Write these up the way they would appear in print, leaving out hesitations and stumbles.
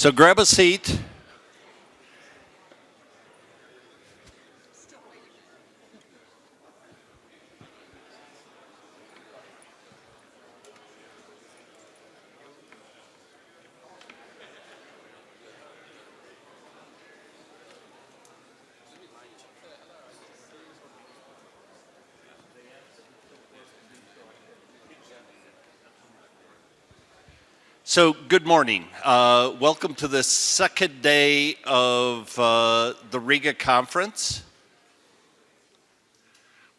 So grab a seat. So good morning. Welcome to the second day of the Riga conference.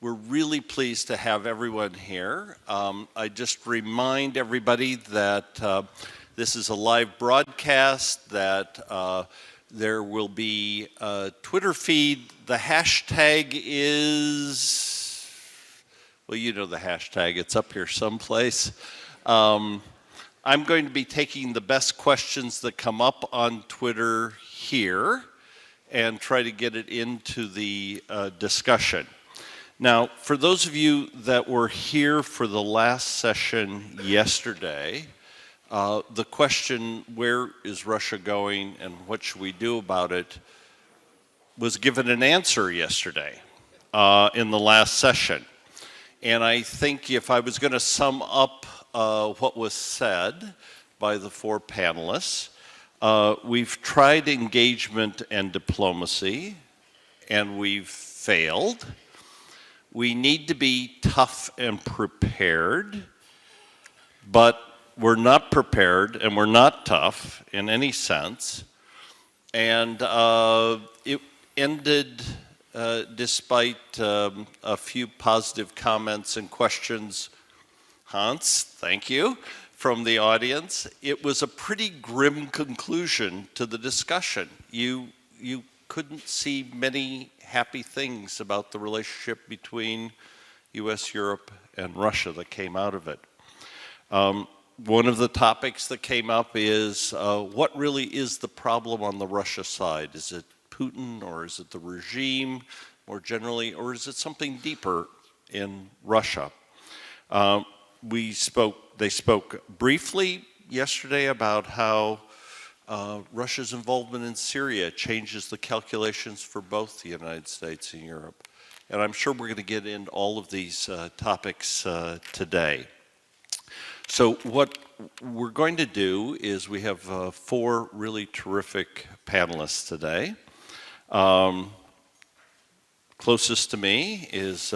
We're really pleased to have everyone here. I just remind everybody that this is a live broadcast, that there will be a Twitter feed. The hashtag is, well, you know the hashtag, it's up here someplace. I'm going to be taking the best questions that come up on Twitter here and try to get it into the discussion. Now, for those of you that were here for the last session yesterday, the question, where is Russia going and what should we do about it, was given an answer yesterday in the last session. And I think if I was going to sum up what was said by the four panelists, we've tried engagement and diplomacy, and we've failed. We need to be tough and prepared, but we're not prepared and we're not tough in any sense. And it ended, despite a few positive comments and questions, Hans, thank you, from the audience. It was a pretty grim conclusion to the discussion. You couldn't see many happy things about the relationship between US, Europe, and Russia that came out of it. One of the topics that came up is what really is the problem on the Russia side? Is it Putin, or is it the regime more generally, or is it something deeper in Russia? They spoke briefly yesterday about how Russia's involvement in Syria changes the calculations for both the United States and Europe. And I'm sure we're going to get into all of these topics today. So what we're going to do is we have four really terrific panelists today. Closest to me is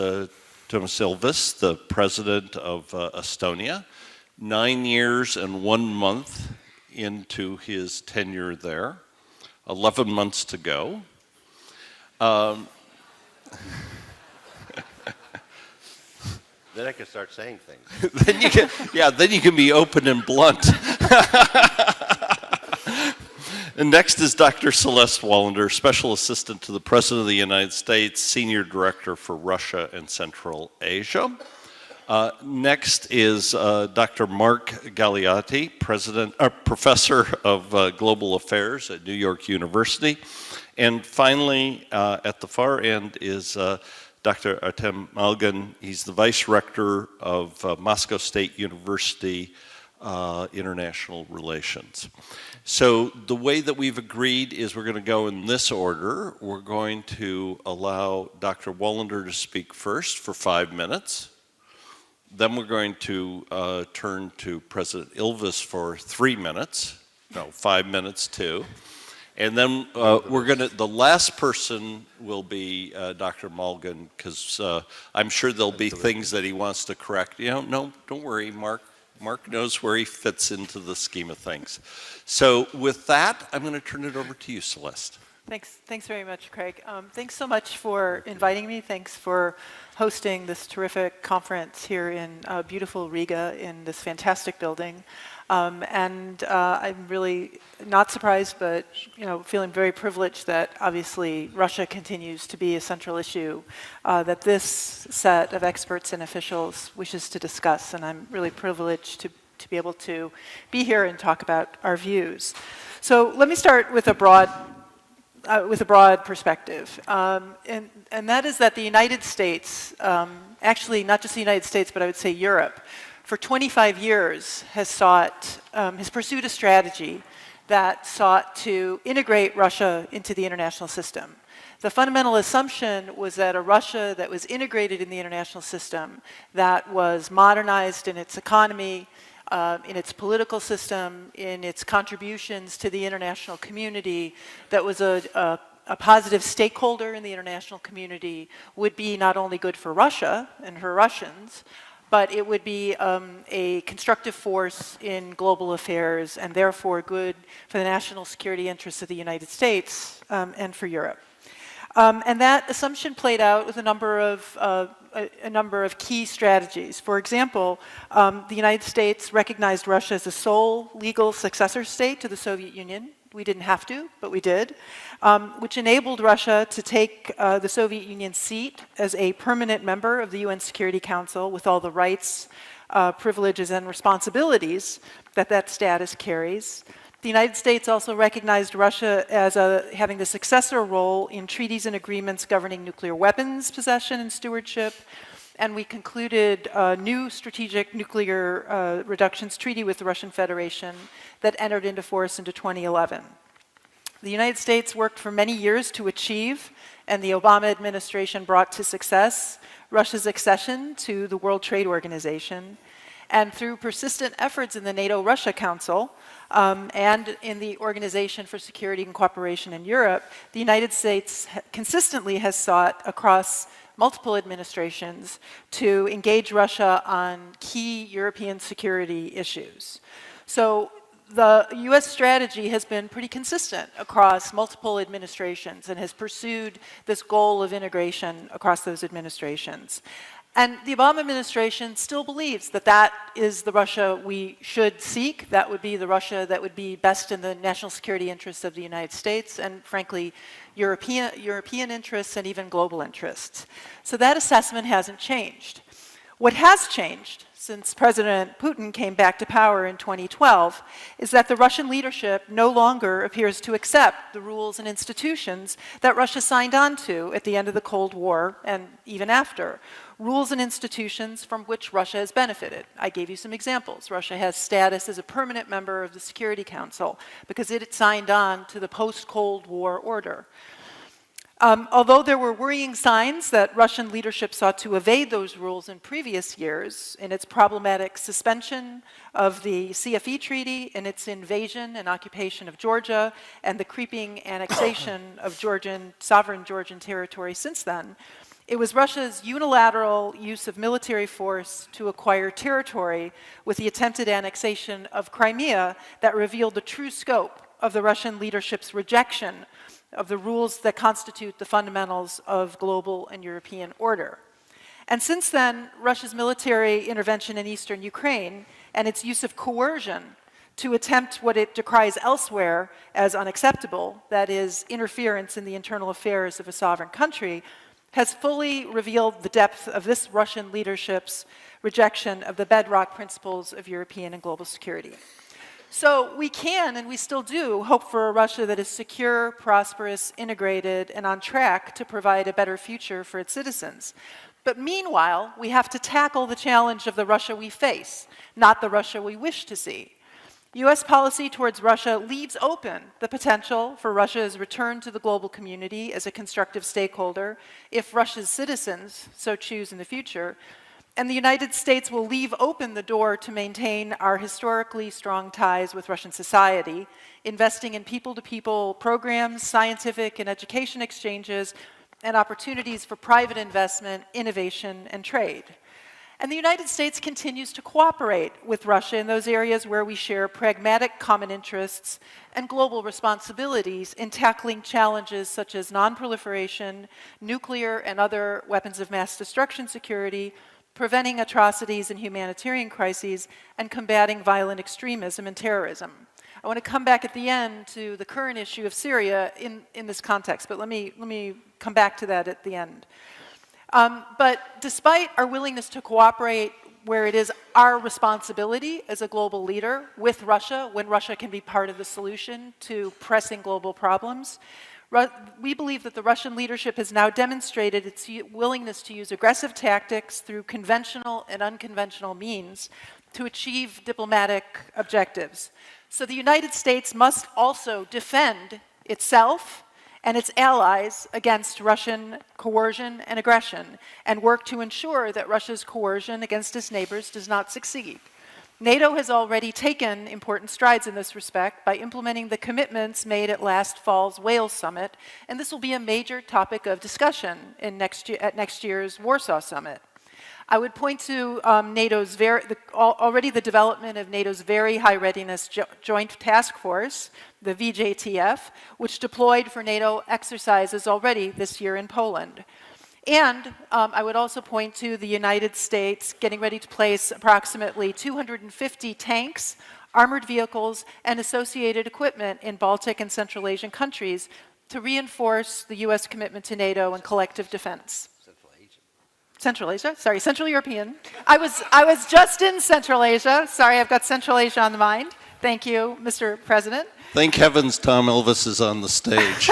Tomas Ilves, the president of Estonia, 9 years and 1 month into his tenure there, 11 months to go. Then I can start saying things. then you can be open and blunt. And next is Dr. Celeste Wallander, Special Assistant to the President of the United States, Senior Director for Russia and Central Asia. Next is Dr. Mark Galeotti, Professor of Global Affairs at New York University. And finally, at the far end is Dr. Artem Malgin. He's the Vice Rector of Moscow State University International Relations. So the way that we've agreed is we're going to go in this order. We're going to allow Dr. Wallander to speak first for 5 minutes. Then we're going to turn to President Ilves for 3 minutes. No, 5 minutes too. And then the last person will be Dr. Malgin, because I'm sure there'll be things that he wants to correct. No, don't worry, Mark. Mark knows where he fits into the scheme of things. So with that, I'm going to turn it over to you, Celeste. Thanks very much, Craig. Thanks so much for inviting me. Thanks for hosting this terrific conference here in beautiful Riga in this fantastic building. And I'm really not surprised, but feeling very privileged that obviously Russia continues to be a central issue that this set of experts and officials wishes to discuss. And I'm really privileged to be able to be here and talk about our views. So let me start with a broad perspective, and that is that the United States, actually not just the United States, but I would say Europe, for 25 years has pursued a strategy that sought to integrate Russia into the international system. The fundamental assumption was that a Russia that was integrated in the international system, that was modernized in its economy, in its political system, in its contributions to the international community, that was a positive stakeholder in the international community, would be not only good for Russia and her Russians, but it would be a constructive force in global affairs and therefore good for the national security interests of the United States and for Europe. And that assumption played out with a number of key strategies. For example, the United States recognized Russia as a sole legal successor state to the Soviet Union. We didn't have to, but we did, which enabled Russia to take the Soviet Union's seat as a permanent member of the UN Security Council with all the rights, privileges, and responsibilities that that status carries. The United States also recognized Russia as having the successor role in treaties and agreements governing nuclear weapons possession and stewardship, and we concluded a new strategic nuclear reductions treaty with the Russian Federation that entered into force into 2011. The United States worked for many years to achieve, and the Obama administration brought to success, Russia's accession to the World Trade Organization. And through persistent efforts in the NATO-Russia Council and in the Organization for Security and Cooperation in Europe, the United States consistently has sought across multiple administrations to engage Russia on key European security issues. So the US strategy has been pretty consistent across multiple administrations and has pursued this goal of integration across those administrations. And the Obama administration still believes that that is the Russia we should seek. That would be the Russia that would be best in the national security interests of the United States and, frankly, European interests and even global interests. So that assessment hasn't changed. What has changed since President Putin came back to power in 2012 is that the Russian leadership no longer appears to accept the rules and institutions that Russia signed on to at the end of the Cold War and even after. Rules and institutions from which Russia has benefited. I gave you some examples. Russia has status as a permanent member of the Security Council because it had signed on to the post-Cold War order. Although there were worrying signs that Russian leadership sought to evade those rules in previous years in its problematic suspension of the CFE treaty, in its invasion and occupation of Georgia, and the creeping annexation of sovereign Georgian territory since then, it was Russia's unilateral use of military force to acquire territory with the attempted annexation of Crimea that revealed the true scope of the Russian leadership's rejection of the rules that constitute the fundamentals of global and European order. And since then, Russia's military intervention in eastern Ukraine and its use of coercion to attempt what it decries elsewhere as unacceptable, that is, interference in the internal affairs of a sovereign country, has fully revealed the depth of this Russian leadership's rejection of the bedrock principles of European and global security. So we can, and we still do, hope for a Russia that is secure, prosperous, integrated, and on track to provide a better future for its citizens. But meanwhile, we have to tackle the challenge of the Russia we face, not the Russia we wish to see. US policy towards Russia leaves open the potential for Russia's return to the global community as a constructive stakeholder if Russia's citizens so choose in the future. And the United States will leave open the door to maintain our historically strong ties with Russian society, investing in people-to-people programs, scientific and education exchanges, and opportunities for private investment, innovation, and trade. And the United States continues to cooperate with Russia in those areas where we share pragmatic common interests and global responsibilities in tackling challenges such as non-proliferation, nuclear and other weapons of mass destruction security, preventing atrocities and humanitarian crises, and combating violent extremism and terrorism. I want to come back at the end to the current issue of Syria in this context, but let me come back to that at the end. But despite our willingness to cooperate where it is our responsibility as a global leader with Russia, when Russia can be part of the solution to pressing global problems, we believe that the Russian leadership has now demonstrated its willingness to use aggressive tactics through conventional and unconventional means to achieve diplomatic objectives. So the United States must also defend itself and its allies against Russian coercion and aggression, and work to ensure that Russia's coercion against its neighbors does not succeed. NATO has already taken important strides in this respect by implementing the commitments made at last fall's Wales Summit, and this will be a major topic of discussion at next year's Warsaw Summit. I would point to already the development of NATO's Very High Readiness Joint Task Force, the VJTF, which deployed for NATO exercises already this year in Poland. And I would also point to the United States getting ready to place approximately 250 tanks, armored vehicles, and associated equipment in Baltic and Central Asian countries to reinforce the U.S. commitment to NATO and collective defense. Central Asia? Sorry, Central European. I was just in Central Asia. Sorry, I've got Central Asia on the mind. Thank you, Mr. President. Thank heavens Tom Elvis is on the stage.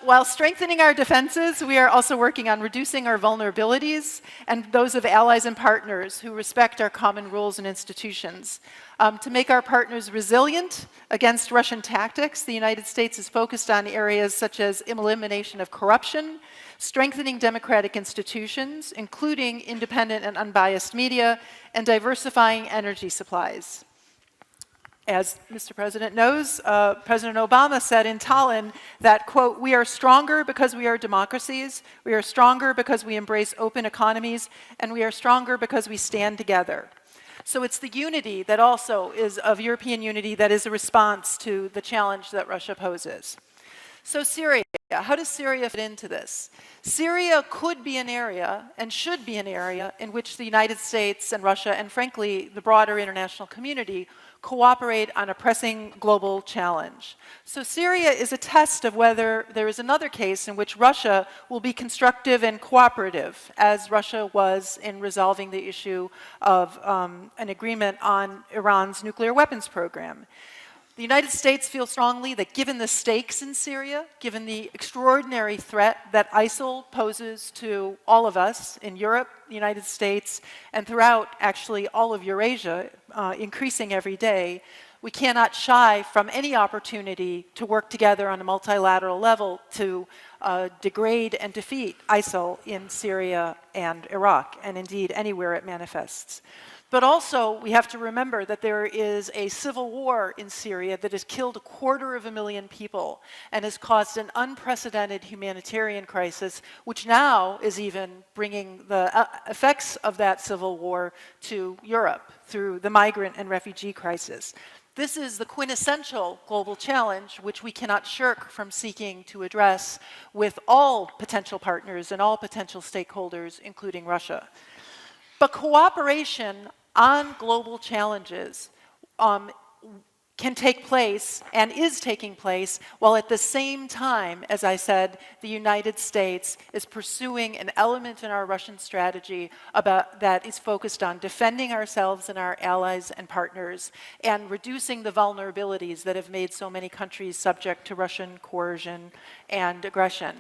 While strengthening our defenses, we are also working on reducing our vulnerabilities and those of allies and partners who respect our common rules and institutions. To make our partners resilient against Russian tactics, the United States is focused on areas such as elimination of corruption, strengthening democratic institutions, including independent and unbiased media, and diversifying energy supplies. As Mr. President knows, President Obama said in Tallinn that, quote, "We are stronger because we are democracies, we are stronger because we embrace open economies, and we are stronger because we stand together." So it's the unity that also is of European unity that is a response to the challenge that Russia poses. So Syria, how does Syria fit into this? Syria could be an area and should be an area in which the United States and Russia and frankly the broader international community cooperate on a pressing global challenge. So Syria is a test of whether there is another case in which Russia will be constructive and cooperative, as Russia was in resolving the issue of an agreement on Iran's nuclear weapons program. The United States feels strongly that given the stakes in Syria, given the extraordinary threat that ISIL poses to all of us in Europe, the United States, and throughout actually all of Eurasia, increasing every day, we cannot shy from any opportunity to work together on a multilateral level to degrade and defeat ISIL in Syria and Iraq, and indeed anywhere it manifests. But also, we have to remember that there is a civil war in Syria that has killed 250,000 people and has caused an unprecedented humanitarian crisis, which now is even bringing the effects of that civil war to Europe through the migrant and refugee crisis. This is the quintessential global challenge which we cannot shirk from seeking to address with all potential partners and all potential stakeholders, including Russia. But cooperation on global challenges can take place and is taking place while at the same time, as I said, the United States is pursuing an element in our Russian strategy that is focused on defending ourselves and our allies and partners and reducing the vulnerabilities that have made so many countries subject to Russian coercion and aggression.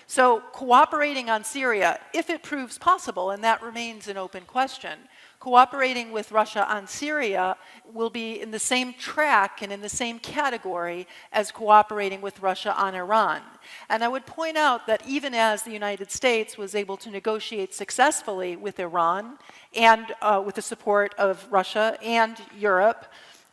So cooperating on Syria, if it proves possible, and that remains an open question, cooperating with Russia on Syria will be in the same track and in the same category as cooperating with Russia on Iran. And I would point out that even as the United States was able to negotiate successfully with Iran and with the support of Russia and Europe,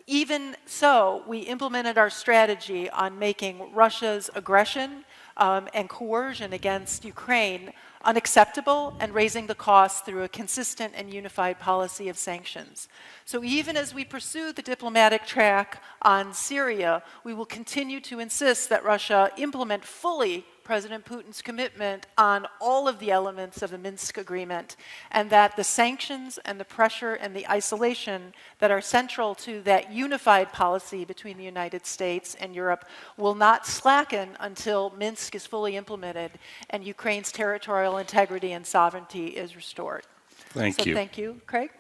even so, we implemented our strategy on making Russia's aggression and coercion against Ukraine unacceptable and raising the costs through a consistent and unified policy of sanctions. So even as we pursue the diplomatic track on Syria, we will continue to insist that Russia implement fully President Putin's commitment on all of the elements of the Minsk agreement, and that the sanctions and the pressure and the isolation that are central to that unified policy between the United States and Europe will not slacken until Minsk is fully implemented and Ukraine's territorial integrity and sovereignty is restored. Thank you. Thank you, Craig.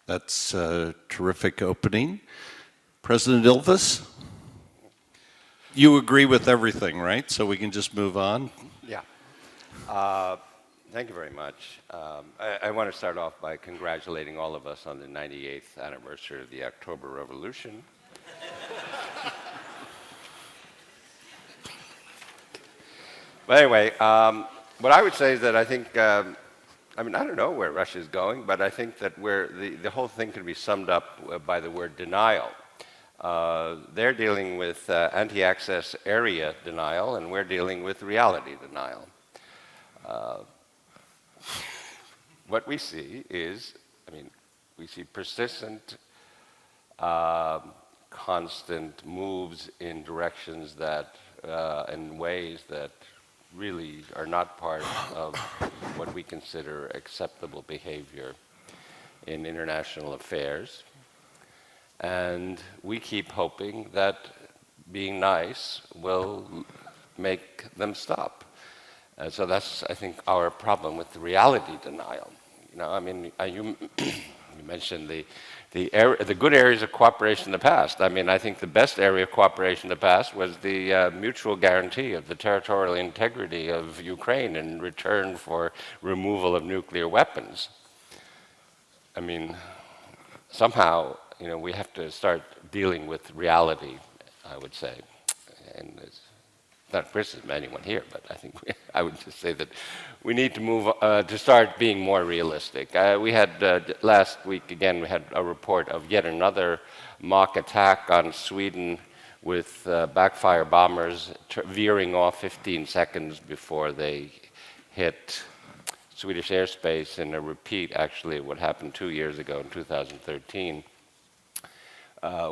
That's a terrific opening. President Ilves? You agree with everything, right? So we can just move on? Yeah. Thank you very much. I want to start off by congratulating all of us on the 98th anniversary of the October Revolution. But anyway, what I would say is that I think, I mean, I don't know where Russia is going, but I think that the whole thing can be summed up by the word denial. They're dealing with anti-access area denial, and we're dealing with reality denial. What we see is, I mean, we see persistent, constant moves in directions that, in ways that really are not part of what we consider acceptable behavior in international affairs. And we keep hoping that being nice will make them stop. So that's, I think, our problem with the reality denial. You know, I mean, you mentioned the good areas of cooperation in the past. I mean, I think the best area of cooperation in the past was the mutual guarantee of the territorial integrity of Ukraine in return for removal of nuclear weapons. I mean, somehow, you know, we have to start dealing with reality, I would say. And it's not criticism of anyone here, but I think I would just say that we need to move to start being more realistic. We had last week, again, we had a report of yet another mock attack on Sweden with backfire bombers veering off 15 seconds before they hit Swedish airspace, in a repeat, actually, what happened 2 years ago in 2013,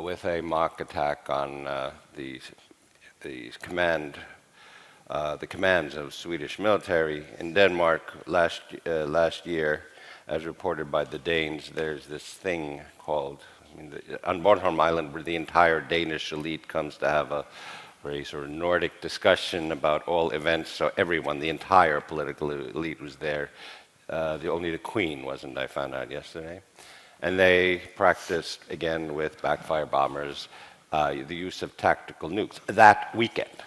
with a mock attack on the commands of Swedish military. In Denmark last year, as reported by the Danes, there's this thing called, I mean, on Bornholm Island, where the entire Danish elite comes to have a very sort of Nordic discussion about all events. So everyone, the entire political elite was there. Only the Queen wasn't, I found out yesterday. And they practiced, again, with backfire bombers, the use of tactical nukes that weekend.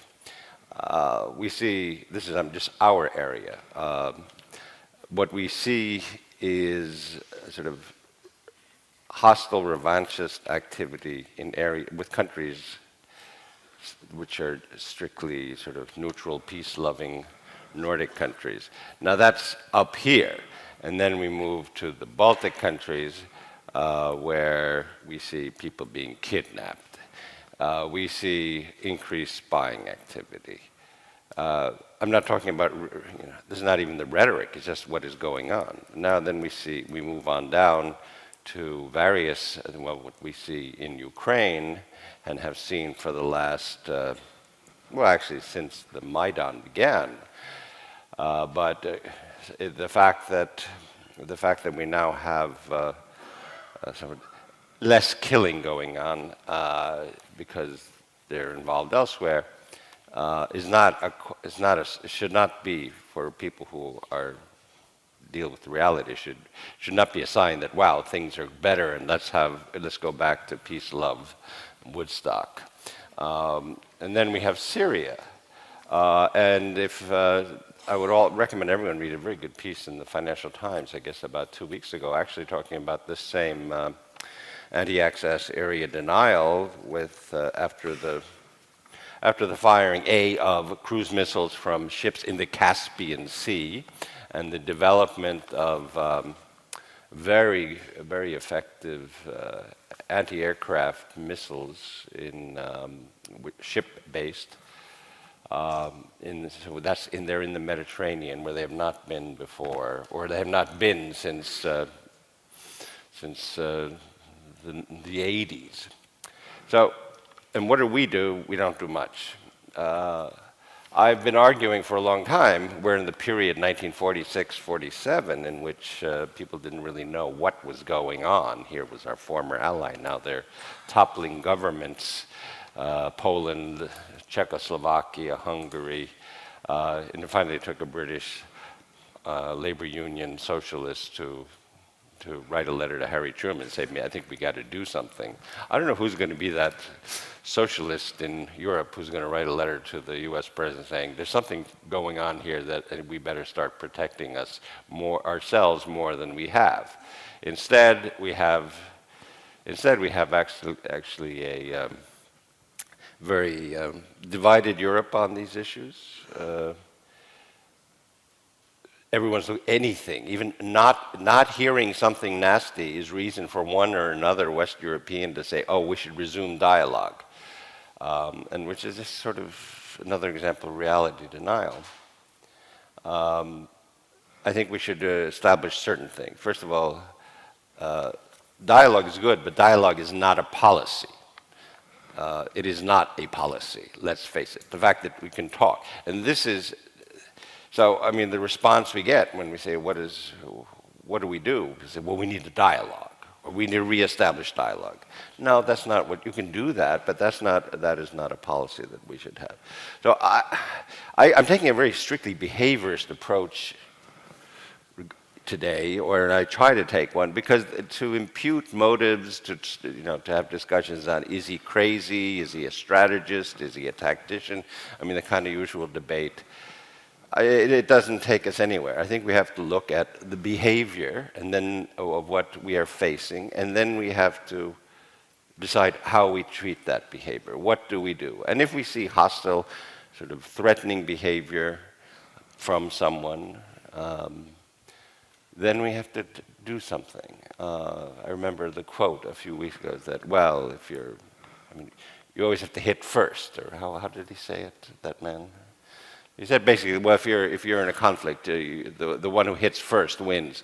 We see, this is just our area, what we see is sort of hostile revanchist activity in with countries which are strictly sort of neutral, peace-loving Nordic countries. Now that's up here, and then we move to the Baltic countries, where we see people being kidnapped. We see increased spying activity. I'm not talking about, you know, this is not even the rhetoric, it's just what is going on. Now then we move on down to various, well, what we see in Ukraine and have seen for the last, well, actually since the Maidan began. But the fact that we now have sort of less killing going on because they're involved elsewhere should not be, for people who deal with the reality, should not be a sign that, wow, things are better and let's go back to peace, love, Woodstock. And then we have Syria. And if I would recommend everyone read a very good piece in the Financial Times, I guess about 2 weeks ago, actually talking about this same anti-access area denial with after the firing of cruise missiles from ships in the Caspian Sea, and the development of very, very effective anti-aircraft missiles in ship-based. So they're in the Mediterranean, where they have not been before, or they have not been since the 80s. So, and what do? We don't do much. I've been arguing for a long time, we're in the period 1946-47, in which people didn't really know what was going on. Here was our former ally. Now they're toppling governments, Poland, Czechoslovakia, Hungary, and finally it took a British labor union socialist to write a letter to Harry Truman and say, I think we got to do something. I don't know who's going to be that socialist in Europe who's going to write a letter to the US president saying, there's something going on here that we better start protecting ourselves more than we have. Instead, we have actually a very divided Europe on these issues. everyone's anything, even not hearing something nasty is reason for one or another West European to say, oh, we should resume dialogue, and which is just sort of another example of reality denial. I think we should establish certain things. First of all, dialogue is good, but dialogue is not a policy. It is not a policy, let's face it. The fact that we can talk. And this is, so, I mean, the response we get when we say, what do we do? We say, well, we need a dialogue, or we need to reestablish dialogue. No, that's not what, you can do that, but that is not a policy that we should have. So I'm taking a very strictly behaviorist approach today, or I try to take one, because to impute motives, to have discussions on, is he crazy, is he a strategist, is he a tactician, I mean, the kind of usual debate, it doesn't take us anywhere. I think we have to look at the behavior and then of what we are facing, and then we have to decide how we treat that behavior. What do we do? And if we see hostile, sort of threatening behavior from someone, then we have to do something. I remember the quote a few weeks ago that, well, you always have to hit first, or how did he say it, that man? He said basically, well, if you're in a conflict, the one who hits first wins.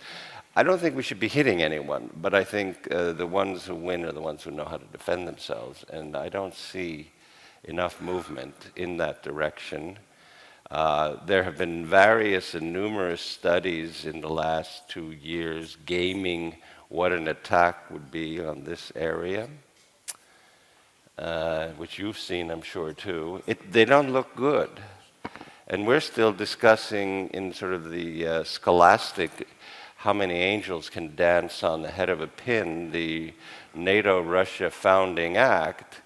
I don't think we should be hitting anyone, but I think the ones who win are the ones who know how to defend themselves, and I don't see enough movement in that direction. There have been various and numerous studies in the last 2 years gaming what an attack would be on this area, which you've seen, I'm sure, too. They don't look good. And we're still discussing in sort of the scholastic how many angels can dance on the head of a pin, the NATO-Russia founding act,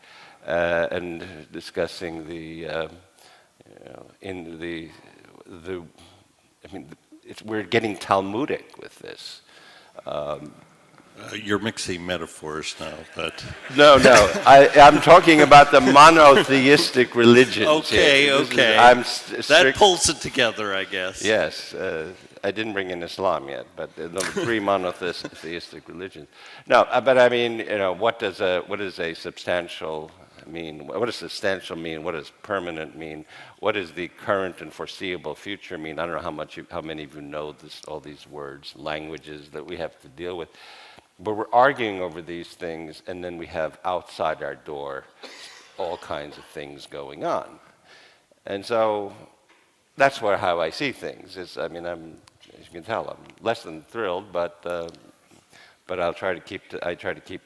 and discussing we're getting Talmudic with this. You're mixing metaphors now, but... No, I'm talking about the monotheistic religions. Okay. That pulls it together, I guess. Yes, I didn't bring in Islam yet, but the three monotheistic religions. No, but I mean, what does a substantial mean? What does substantial mean? What does permanent mean? What does the current and foreseeable future mean? I don't know how many of you know all these words, languages that we have to deal with. But we're arguing over these things, and then we have outside our door all kinds of things going on. And so that's how I see things. As you can tell, I'm less than thrilled, but I try to keep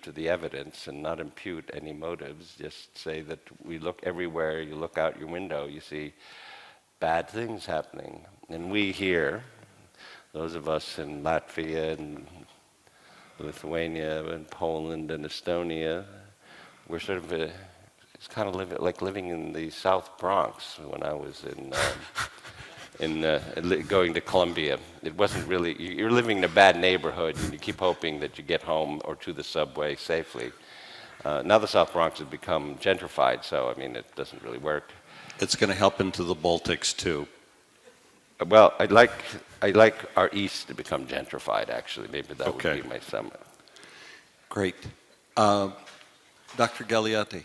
to the evidence and not impute any motives. Just say that we look everywhere. You look out your window, you see bad things happening, and we here, those of us in Latvia and Lithuania and Poland and Estonia, we're sort of it's kind of like living in the South Bronx when I was going to Columbia. It wasn't really, you're living in a bad neighborhood and you keep hoping that you get home or to the subway safely. Now the South Bronx has become gentrified, so it doesn't really work. It's going to help into the Baltics too. Well, I'd like our east to become gentrified, actually. Maybe that would be my summary. Great. Dr. Galeotti.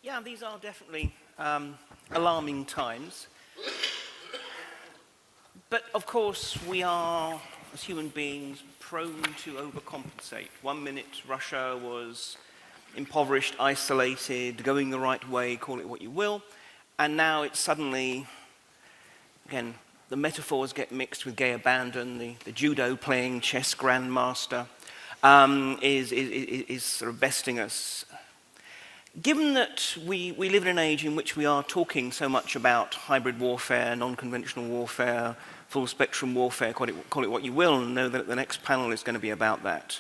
Yeah, these are definitely alarming times. But of course, we are, as human beings, prone to overcompensate. 1 minute, Russia was impoverished, isolated, going the right way, call it what you will. And now it's suddenly, again, the metaphors get mixed with gay abandon. The judo playing chess grandmaster is sort of besting us. Given that we live in an age in which we are talking so much about hybrid warfare, non-conventional warfare, full spectrum warfare, call it what you will, and know that the next panel is going to be about that.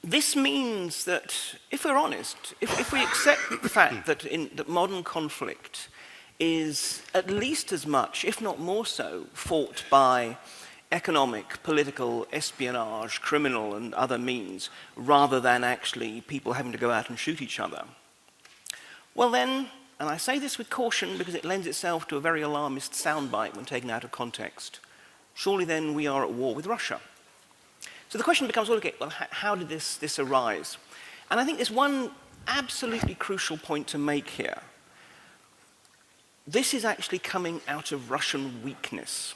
This means that, if we're honest, if we accept the fact that modern conflict is at least as much, if not more so, fought by economic, political, espionage, criminal and other means, rather than actually people having to go out and shoot each other, well then, and I say this with caution because it lends itself to a very alarmist soundbite when taken out of context, surely then we are at war with Russia. So the question becomes, well, okay, well, how did this arise? And I think there's one absolutely crucial point to make here. This is actually coming out of Russian weakness.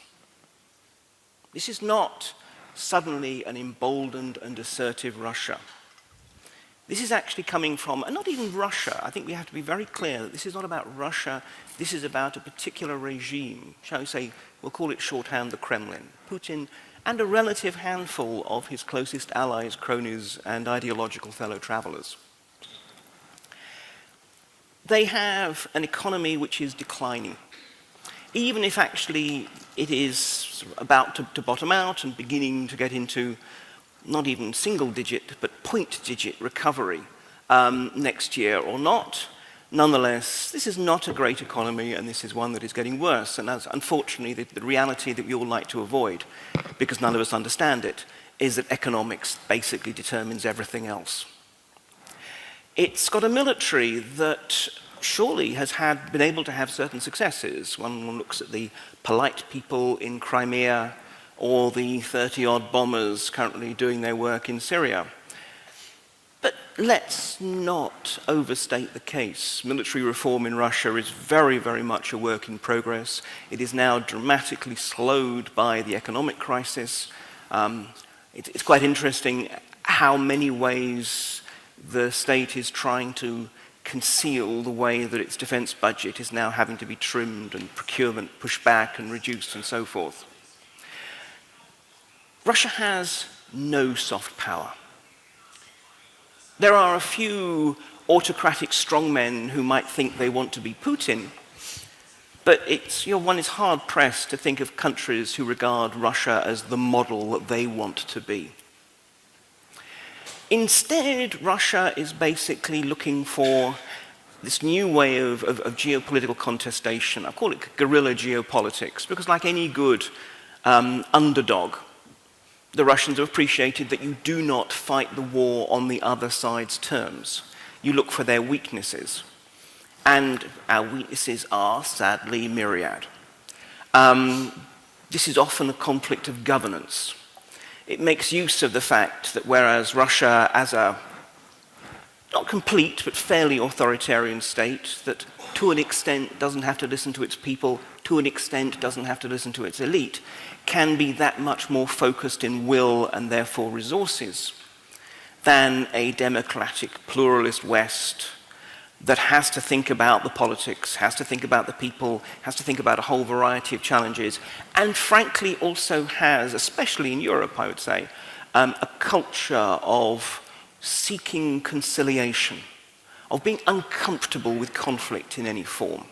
This is not suddenly an emboldened and assertive Russia. This is actually coming from, and not even Russia, I think we have to be very clear that this is not about Russia, this is about a particular regime, shall we say, we'll call it shorthand the Kremlin, Putin, and a relative handful of his closest allies, cronies, and ideological fellow travelers. They have an economy which is declining, even if actually it is sort of about to bottom out and beginning to get into not even single-digit, but point-digit recovery next year or not. Nonetheless, this is not a great economy, and this is one that is getting worse. And that's unfortunately the reality that we all like to avoid, because none of us understand it, is that economics basically determines everything else. It's got a military that surely has been able to have certain successes. One looks at the polite people in Crimea, or the 30-odd bombers currently doing their work in Syria. But let's not overstate the case. Military reform in Russia is very, very much a work in progress. It is now dramatically slowed by the economic crisis. It's quite interesting how many ways the state is trying to conceal the way that its defense budget is now having to be trimmed and procurement pushed back and reduced and so forth. Russia has no soft power. There are a few autocratic strongmen who might think they want to be Putin, but one is hard-pressed to think of countries who regard Russia as the model that they want to be. Instead, Russia is basically looking for this new way of geopolitical contestation. I call it guerrilla geopolitics, because like any good underdog, the Russians have appreciated that you do not fight the war on the other side's terms. You look for their weaknesses. And our weaknesses are, sadly, myriad. This is often a conflict of governance. It makes use of the fact that whereas Russia, as a not complete but fairly authoritarian state that to an extent doesn't have to listen to its people, to an extent doesn't have to listen to its elite, can be that much more focused in will and therefore resources than a democratic pluralist West that has to think about the politics, has to think about the people, has to think about a whole variety of challenges, and frankly also has, especially in Europe, I would say, a culture of seeking conciliation, of being uncomfortable with conflict in any form.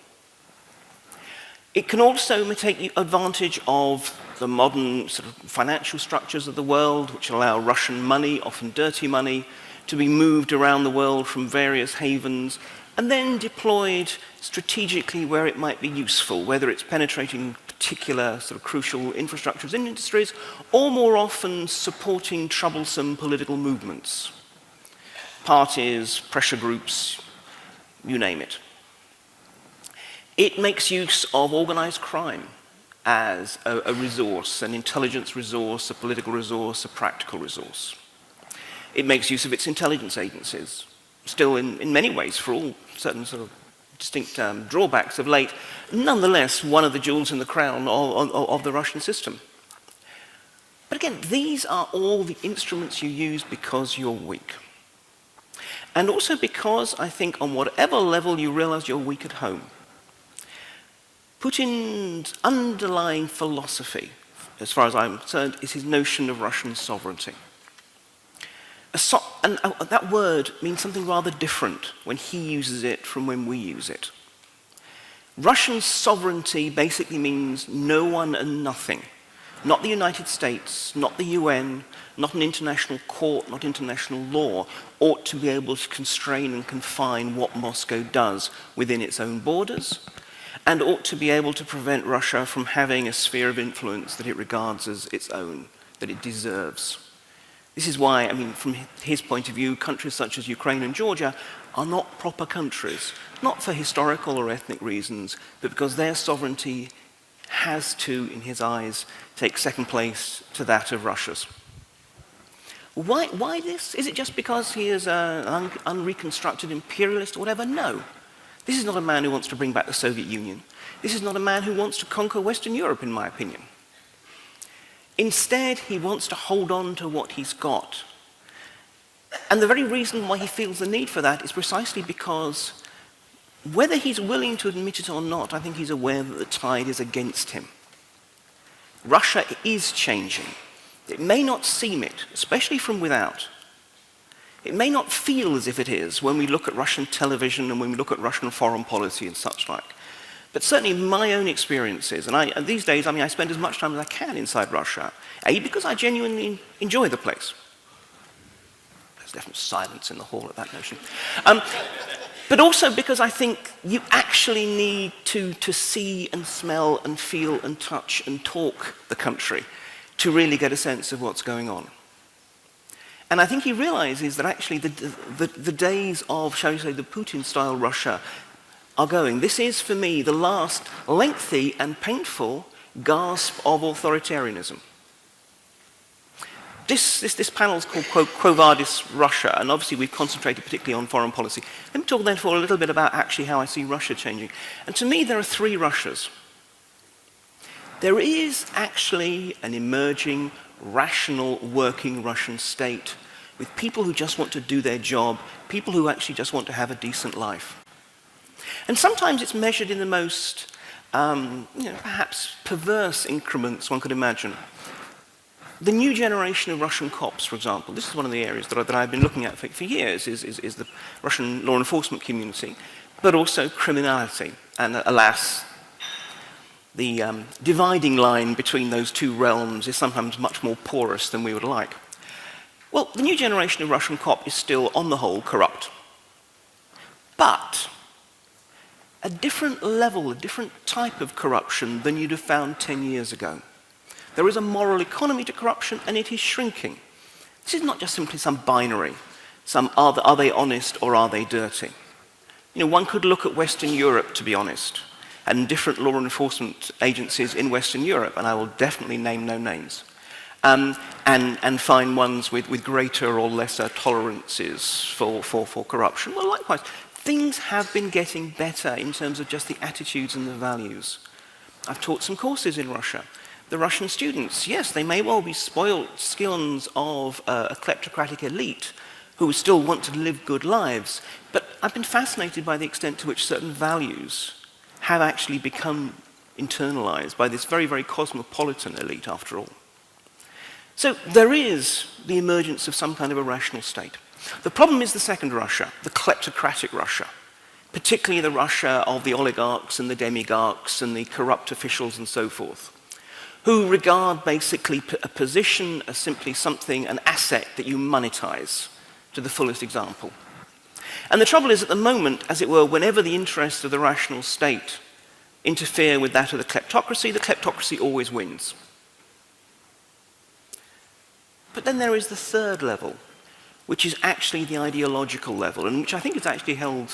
It can also take advantage of the modern sort of financial structures of the world, which allow Russian money, often dirty money, to be moved around the world from various havens and then deployed strategically where it might be useful, whether it's penetrating particular sort of crucial infrastructures and industries, or more often supporting troublesome political movements, parties, pressure groups, you name it. It makes use of organized crime as a resource, an intelligence resource, a political resource, a practical resource. It makes use of its intelligence agencies, still in many ways, for all certain sort of distinct drawbacks of late, nonetheless one of the jewels in the crown of the Russian system. But again, these are all the instruments you use because you're weak. And also because I think on whatever level you realize you're weak at home, Putin's underlying philosophy, as far as I'm concerned, is his notion of Russian sovereignty. And that word means something rather different when he uses it from when we use it. Russian sovereignty basically means no one and nothing. Not the United States, not the UN, not an international court, not international law, ought to be able to constrain and confine what Moscow does within its own borders, and ought to be able to prevent Russia from having a sphere of influence that it regards as its own, that it deserves. This is why, I mean, from his point of view, countries such as Ukraine and Georgia are not proper countries, not for historical or ethnic reasons, but because their sovereignty has to, in his eyes, take second place to that of Russia's. Why this? Is it just because he is an unreconstructed imperialist or whatever? No. This is not a man who wants to bring back the Soviet Union. This is not a man who wants to conquer Western Europe, in my opinion. Instead, he wants to hold on to what he's got. And the very reason why he feels the need for that is precisely because, whether he's willing to admit it or not, I think he's aware that the tide is against him. Russia is changing. It may not seem it, especially from without. It may not feel as if it is when we look at Russian television and when we look at Russian foreign policy and such like. But certainly my own experiences, and these days, I spend as much time as I can inside Russia, A, because I genuinely enjoy the place. There's definite silence in the hall at that notion. But also because I think you actually need to see and smell and feel and touch and talk the country to really get a sense of what's going on. And I think he realizes that actually the days of, shall we say, the Putin-style Russia are going. This is, for me, the last lengthy and painful gasp of authoritarianism. This panel is called Quo Vadis Russia, and obviously we've concentrated particularly on foreign policy. Let me talk therefore a little bit about actually how I see Russia changing. And to me, there are three Russias. There is actually an emerging, rational, working Russian state with people who just want to do their job, people who actually just want to have a decent life. And sometimes it's measured in the most, perhaps perverse increments one could imagine. The new generation of Russian cops, for example, this is one of the areas that I've been looking at for years, is the Russian law enforcement community, but also criminality. And alas, the dividing line between those two realms is sometimes much more porous than we would like. Well, the new generation of Russian cop is still, on the whole, corrupt. But a different level, a different type of corruption than you'd have found 10 years ago. There is a moral economy to corruption, and it is shrinking. This is not just simply some binary, are they honest or are they dirty? One could look at Western Europe, to be honest, and different law enforcement agencies in Western Europe, and I will definitely name no names, and find ones with greater or lesser tolerances for corruption. Well, likewise, things have been getting better in terms of just the attitudes and the values. I've taught some courses in Russia. The Russian students, yes, they may well be spoiled scions of a kleptocratic elite who still want to live good lives, but I've been fascinated by the extent to which certain values have actually become internalized by this very, very cosmopolitan elite, after all. So there is the emergence of some kind of a rational state. The problem is the second Russia, the kleptocratic Russia, particularly the Russia of the oligarchs and the demigarchs and the corrupt officials and so forth, who regard basically a position as simply something, an asset that you monetize to the fullest example. And the trouble is, at the moment, as it were, whenever the interests of the rational state interfere with that of the kleptocracy always wins. But then there is the third level, which is actually the ideological level, and which I think is actually held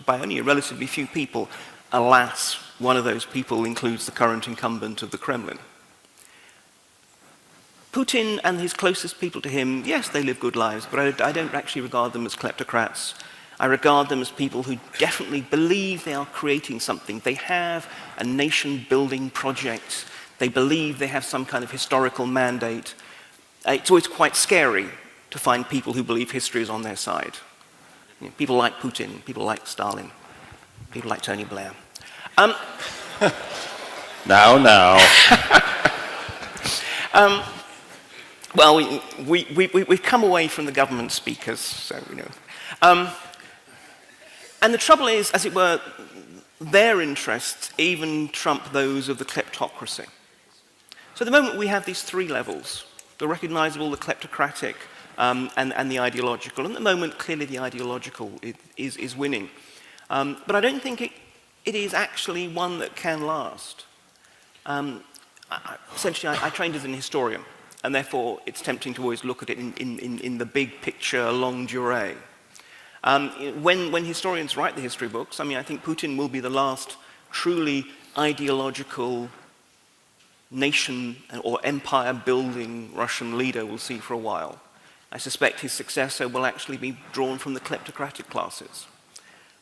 by only a relatively few people. Alas, one of those people includes the current incumbent of the Kremlin. Putin and his closest people to him, yes, they live good lives, but I don't actually regard them as kleptocrats. I regard them as people who definitely believe they are creating something. They have a nation-building project. They believe they have some kind of historical mandate. It's always quite scary to find people who believe history is on their side. People like Putin, people like Stalin, people like Tony Blair. Now. Well, we've come away from the government speakers, so and the trouble is, as it were, their interests even trump those of the kleptocracy. So at the moment we have these three levels: the recognizable, the kleptocratic, and the ideological. And at the moment, clearly the ideological is winning. But I don't think it is actually one that can last. Essentially, I trained as an historian, and therefore it's tempting to always look at it in the big picture, longue durée. When historians write the history books, I mean, I think Putin will be the last truly ideological nation or empire-building Russian leader we'll see for a while. I suspect his successor will actually be drawn from the kleptocratic classes,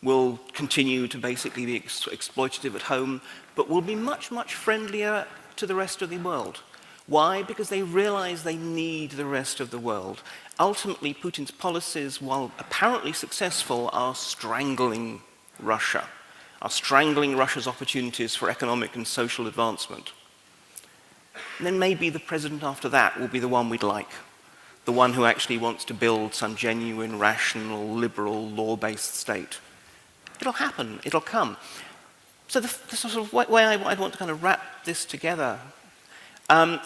will continue to basically be exploitative at home, but will be much, much friendlier to the rest of the world. Why? Because they realize they need the rest of the world. Ultimately, Putin's policies, while apparently successful, are strangling Russia, are strangling Russia's opportunities for economic and social advancement. And then maybe the president after that will be the one we'd like, the one who actually wants to build some genuine, rational, liberal, law-based state. It'll happen, it'll come. So the sort of way I'd want to kind of wrap this together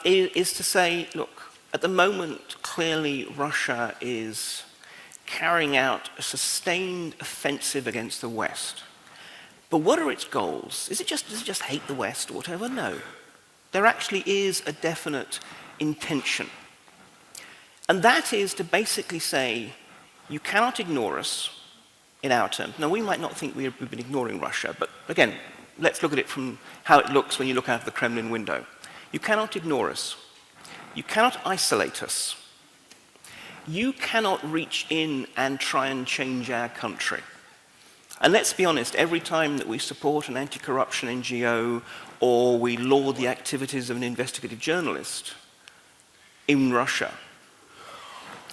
is to say, look, at the moment, clearly Russia is carrying out a sustained offensive against the West. But what are its goals? Does it just hate the West or whatever? No. There actually is a definite intention. And that is to basically say, you cannot ignore us in our terms. Now, we might not think we've been ignoring Russia, but again, let's look at it from how it looks when you look out of the Kremlin window. You cannot ignore us. You cannot isolate us. You cannot reach in and try and change our country. And let's be honest, every time that we support an anti-corruption NGO or we laud the activities of an investigative journalist in Russia,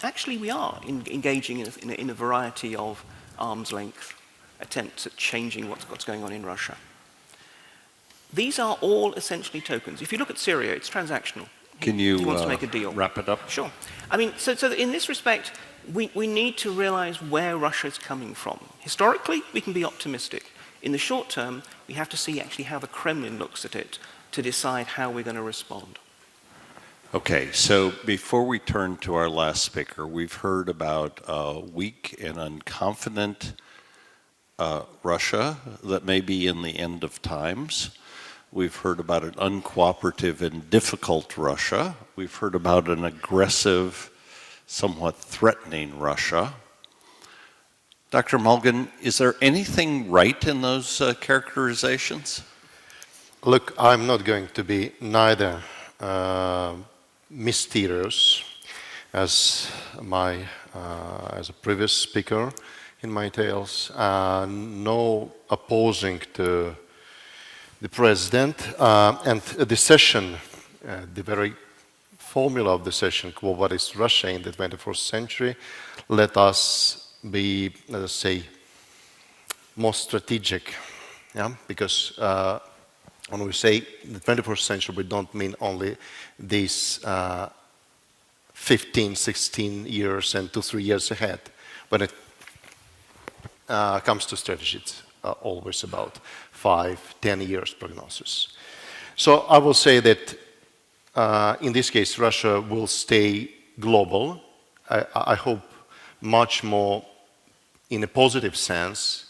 actually we are engaging in a variety of arm's length attempts at changing what's going on in Russia. These are all essentially tokens. If you look at Syria, it's transactional. Can you He wants to make a deal. wrap it up? Sure. I mean, so in this respect, we need to realize where Russia is coming from. Historically, we can be optimistic. In the short term, we have to see actually how the Kremlin looks at it to decide how we're going to respond. Okay, so before we turn to our last speaker, we've heard about a weak and unconfident Russia that may be in the end of times. We've heard about an uncooperative and difficult Russia. We've heard about an aggressive, somewhat threatening Russia. Dr. Mulligan, is there anything right in those characterizations? Look, I'm not going to be neither mysterious as a previous speaker in my tales, no opposing to the president, and the session, the very formula of the session, Quo Vadis Russia in the 21st century, let us be, let us say, more strategic, yeah? Because when we say the 21st century, we don't mean only these 15, 16 years and 2-3 years ahead. When it comes to strategy, it's always about 5-10 years prognosis. So I will say that in this case, Russia will stay global. I hope much more in a positive sense.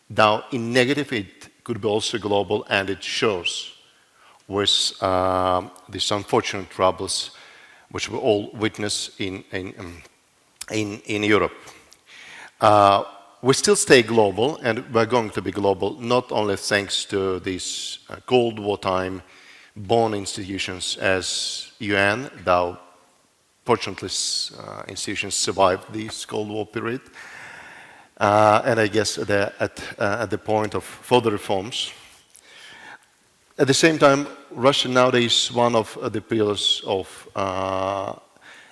Now, in negative, it could be also global, and it shows with these unfortunate troubles which we all witness in Europe. We still stay global, and we're going to be global not only thanks to these Cold War time born institutions as UN, though fortunately institutions survived this Cold War period, and I guess they're at the point of further reforms. At the same time, Russia nowadays is one of the pillars of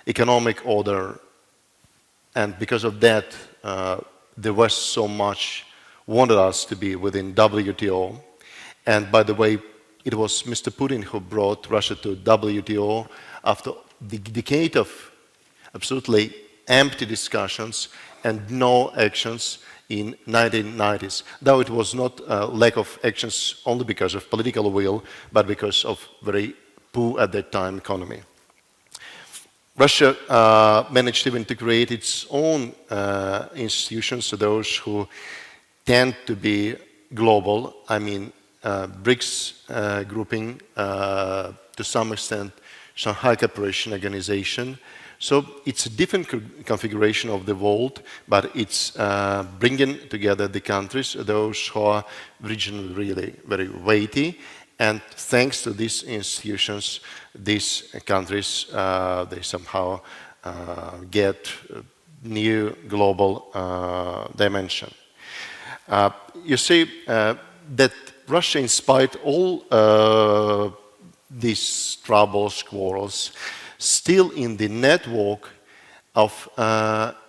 economic order, and because of that, the West so much wanted us to be within WTO. And by the way, it was Mr. Putin who brought Russia to WTO after the decade of absolutely empty discussions and no actions in 1990s. Though it was not a lack of actions only because of political will, but because of very poor at that time economy. Russia managed even to create its own institutions, so those who tend to be global. I mean, BRICS grouping to some extent Shanghai Cooperation Organization. So it's a different configuration of the world, but it's bringing together the countries, those who are regionally really very weighty. And thanks to these institutions, these countries, they somehow get new global dimension. You see that Russia, in spite of all these troubles, quarrels, still in the network of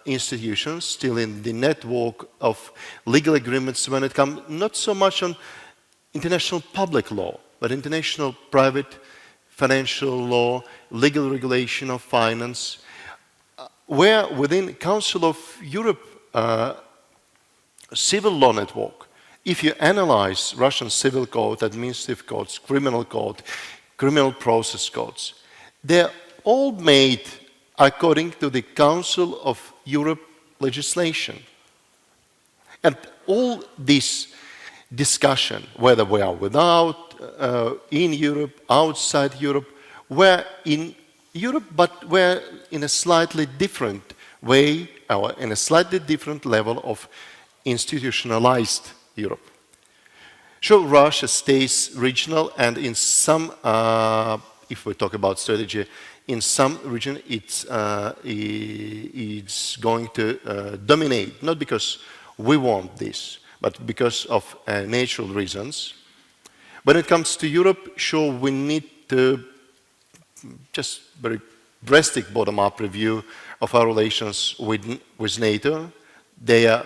institutions, still in the network of legal agreements when it comes not so much on international public law, but international private financial law, legal regulation of finance, where within Council of Europe civil law network, if you analyze Russian civil code, administrative codes, criminal code, criminal process codes, they're all made according to the Council of Europe legislation. And all this discussion, whether we are without, in Europe, outside Europe, we're in Europe, but we're in a slightly different way, or in a slightly different level of institutionalized Europe. So Russia stays regional, and in some, if we talk about strategy, in some region it's going to dominate, not because we want this, but because of natural reasons. When it comes to Europe, sure, we need to just very drastic bottom-up review of our relations with NATO. They are,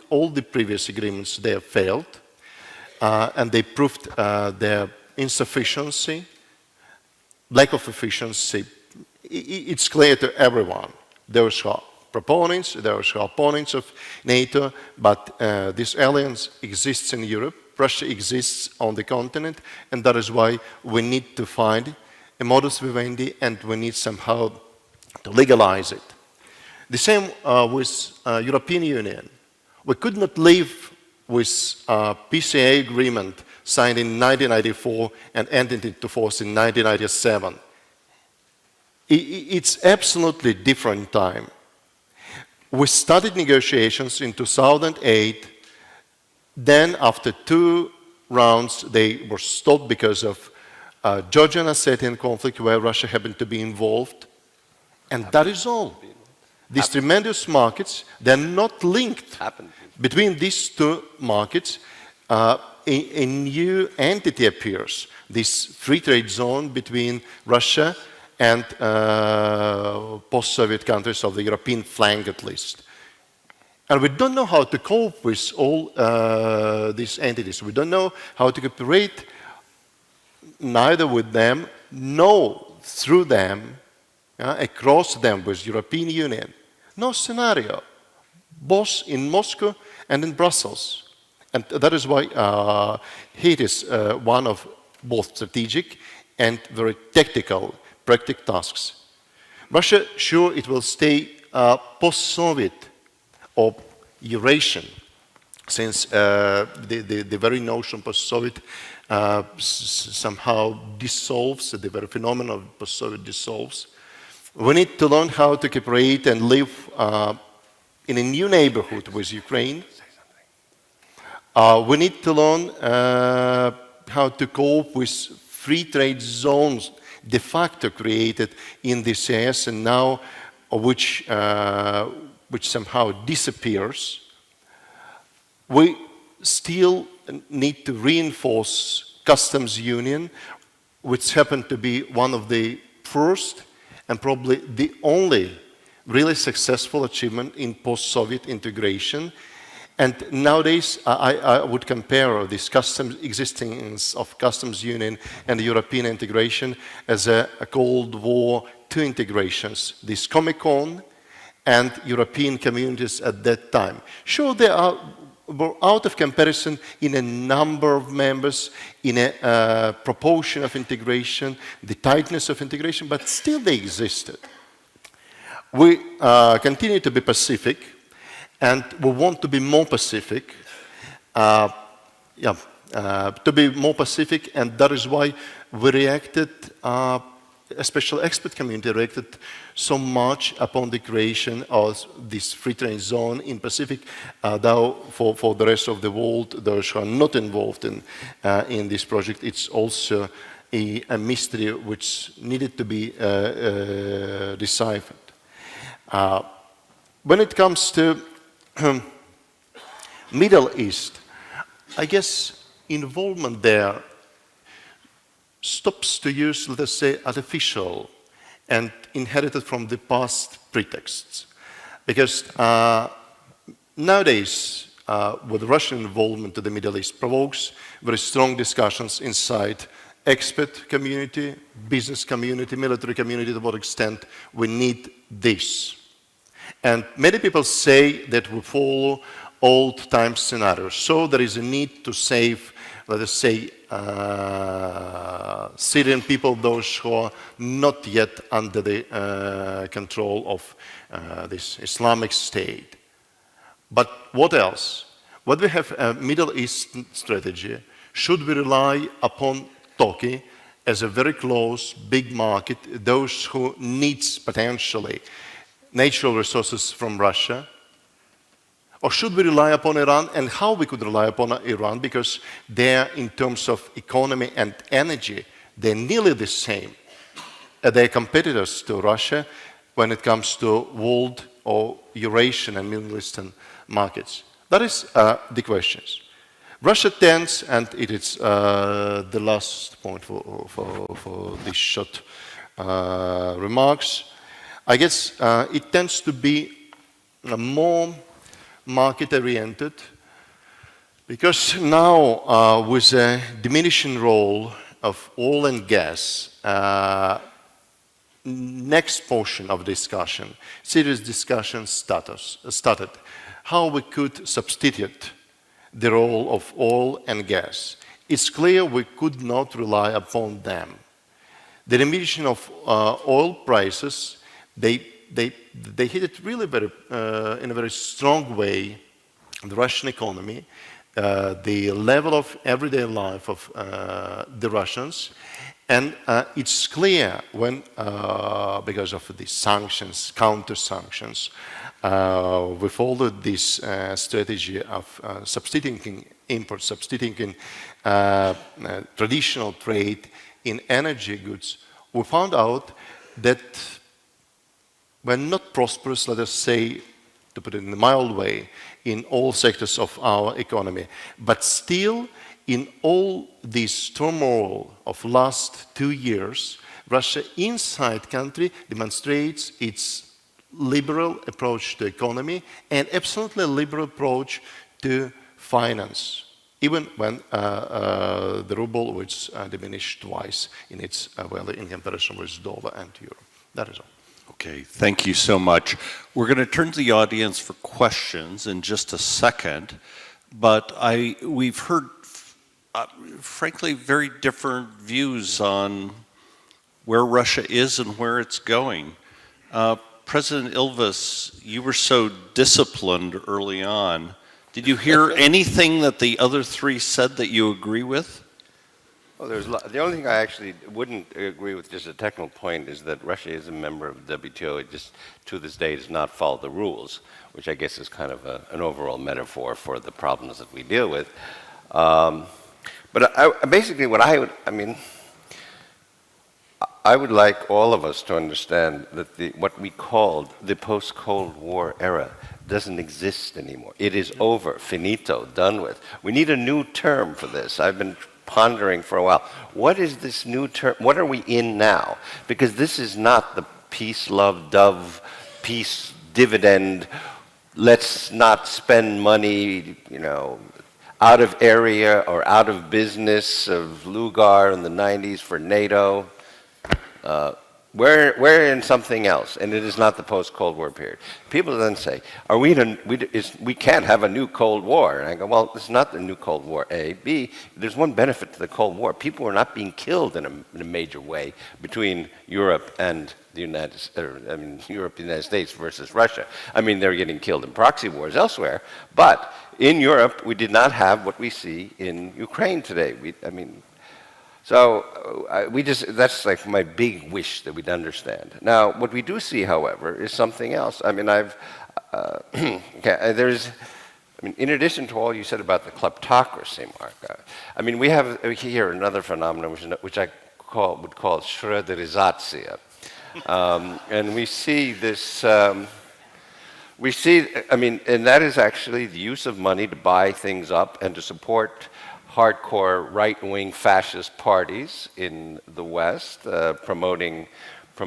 all the previous agreements, they have failed, and they proved their insufficiency, lack of efficiency. It's clear to everyone. Those who are proponents, those who are opponents of NATO, but this alliance exists in Europe. Russia exists on the continent, and that is why we need to find a modus vivendi, and we need somehow to legalize it. The same with European Union. We could not live with PCA agreement signed in 1994 and entered into force in 1997. It's absolutely different time. We started negotiations in 2008. Then, after 2 rounds, they were stopped because of Georgian Ossetian conflict, where Russia happened to be involved. And that is all. These tremendous markets, they're not linked. Between these 2 markets, a new entity appears, this free trade zone between Russia and post-Soviet countries of the European flank, at least. And we don't know how to cope with all these entities. We don't know how to cooperate neither with them, nor through them, across them with European Union. No scenario, both in Moscow and in Brussels. And that is why it is one of both strategic and very tactical, practical tasks. Russia, sure, it will stay post-Soviet or Eurasian, since the very notion post-Soviet somehow dissolves, the very phenomenon of post-Soviet dissolves. We need to learn how to cooperate and live in a new neighborhood with Ukraine. We need to learn how to cope with free trade zones de facto created in the CIS and now which somehow disappears. We still need to reinforce customs union, which happened to be one of the first and probably the only really successful achievement in post-Soviet integration. And nowadays, I would compare this existence of customs union and the European integration as a Cold War 2 integrations, this Comecon and European communities at that time. Sure, they were out of comparison in a number of members, in a proportion of integration, the tightness of integration, but still they existed. We continue to be Pacific, and we want to be more Pacific, to be more Pacific, and that is why we reacted especially expert community, reacted so much upon the creation of this free trade zone in Pacific. Though for the rest of the world, those who are not involved in this project, it's also a mystery which needed to be deciphered. When it comes to Middle East, I guess involvement there stops to use, let us say, artificial and inherited from the past pretexts. Because nowadays, with Russian involvement to the Middle East provokes very strong discussions inside expert community, business community, military community, to what extent we need this. And many people say that we follow old-time scenarios. So there is a need to save, let us say, Syrian people, those who are not yet under the control of this Islamic State. But what else? When we have a Middle East strategy, should we rely upon Turkey as a very close, big market, those who needs potentially natural resources from Russia? Or should we rely upon Iran, and how we could rely upon Iran, because they're, in terms of economy and energy, they're nearly the same. They're competitors to Russia when it comes to world or Eurasian and Middle Eastern markets. That is the questions. Russia tends, and it is the last point for this short remarks, I guess it tends to be more market-oriented, because now with a diminishing role of oil and gas, next portion of discussion, serious discussion started, how we could substitute the role of oil and gas. It's clear we could not rely upon them. The diminishing of oil prices, they hit it really in a very strong way, the Russian economy, the level of everyday life of the Russians. And it's clear when, because of the sanctions, counter-sanctions, we followed this strategy of substituting imports, substituting traditional trade in energy goods. We found out that we're not prosperous, let us say, to put it in a mild way, in all sectors of our economy. But still, in all this turmoil of last 2 years, Russia inside country demonstrates its liberal approach to economy and absolutely liberal approach to finance, even when the ruble was diminished twice in its value in comparison with dollar and euro. That is all. Okay, thank you so much. We're going to turn to the audience for questions in just a second, but we've heard, frankly, very different views on where Russia is and where it's going. President Ilves, you were so disciplined early on. Did you hear anything that the other three said that you agree with? Well, the only thing I actually wouldn't agree with, just a technical point, is that Russia is a member of the WTO. It just, to this day, does not follow the rules, which I guess is kind of an overall metaphor for the problems that we deal with. But basically what I would like all of us to understand that what we called the post-Cold War era doesn't exist anymore. It is over, finito, done with. We need a new term for this. I've been pondering for a while. What is this new term? What are we in now? Because this is not the peace, love, dove, peace, dividend, let's not spend money, out of area or out of business of Lugar in the 90s for NATO. We're in something else, and it is not the post-Cold War period. People then say, we can't have a new Cold War. And I go, well, it's not the new Cold War, A. B, there's one benefit to the Cold War. People were not being killed in a major way between Europe and the United States versus Russia. They're getting killed in proxy wars elsewhere, but in Europe, we did not have what we see in Ukraine today. So that's like my big wish that we'd understand. Now, what we do see, however, is something else. I mean, in addition to all you said about the kleptocracy, Mark, I mean, we have here another phenomenon which I would call Schröderizatia. And we see this, and that is actually the use of money to buy things up and to support hardcore right-wing fascist parties in the West, promoting. We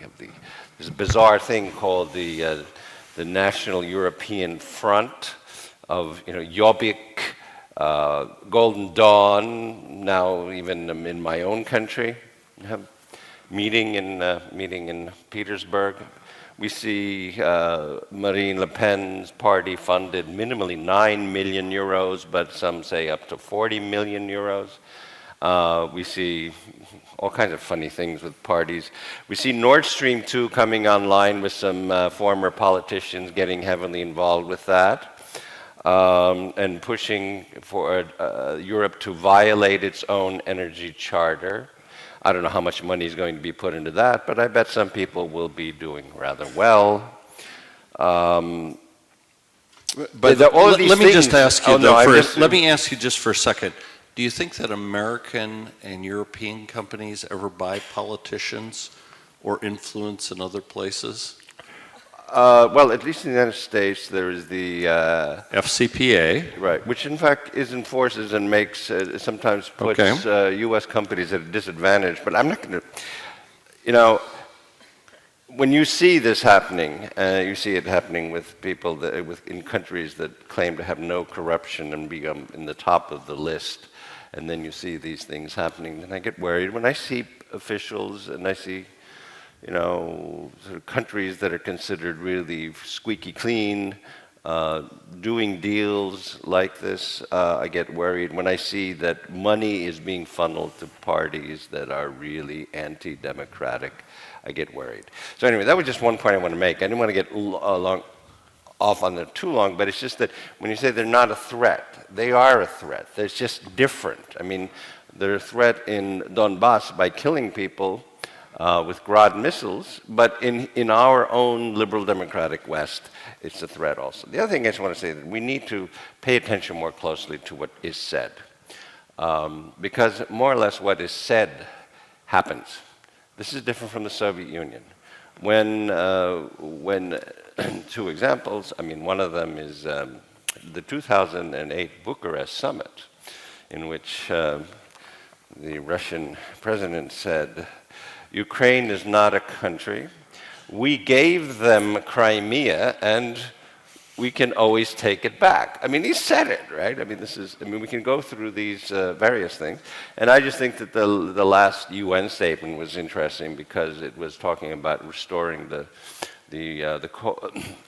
have there's a bizarre thing called the National European Front of Jobbik, Golden Dawn. Now even in my own country, meeting in Petersburg. We see Marine Le Pen's party funded minimally 9 million euros, but some say up to 40 million euros. We see all kinds of funny things with parties. We see Nord Stream 2 coming online with some former politicians getting heavily involved with that and pushing for Europe to violate its own energy charter. I don't know how much money is going to be put into that, but I bet some people will be doing rather well. But let me just ask you, let me ask you just for a second. Do you think that American and European companies ever buy politicians or influence in other places? Well, at least in the United States, there is the FCPA, right, which in fact is enforces and makes sometimes puts U.S. companies at a disadvantage. But I'm not going to, when you see this happening, you see it happening with people in countries that claim to have no corruption and become in the top of the list, and then you see these things happening, then I get worried when I see officials and I see sort of countries that are considered really squeaky clean, doing deals like this. I get worried when I see that money is being funneled to parties that are really anti-democratic. I get worried. So anyway, that was just one point I want to make. I didn't want to get off on it too long, but it's just that when you say they're not a threat, they are a threat. They're just different. I mean, they're a threat in Donbass by killing people with Grad missiles, but in our own liberal democratic West, it's a threat also. The other thing I just want to say is that we need to pay attention more closely to what is said, because more or less what is said happens. This is different from the Soviet Union. When two examples, I mean, one of them is the 2008 Bucharest summit, in which the Russian president said, Ukraine is not a country. We gave them Crimea, and we can always take it back. I mean, he said it, right? I mean, we can go through these various things. And I just think that the last UN statement was interesting because it was talking about restoring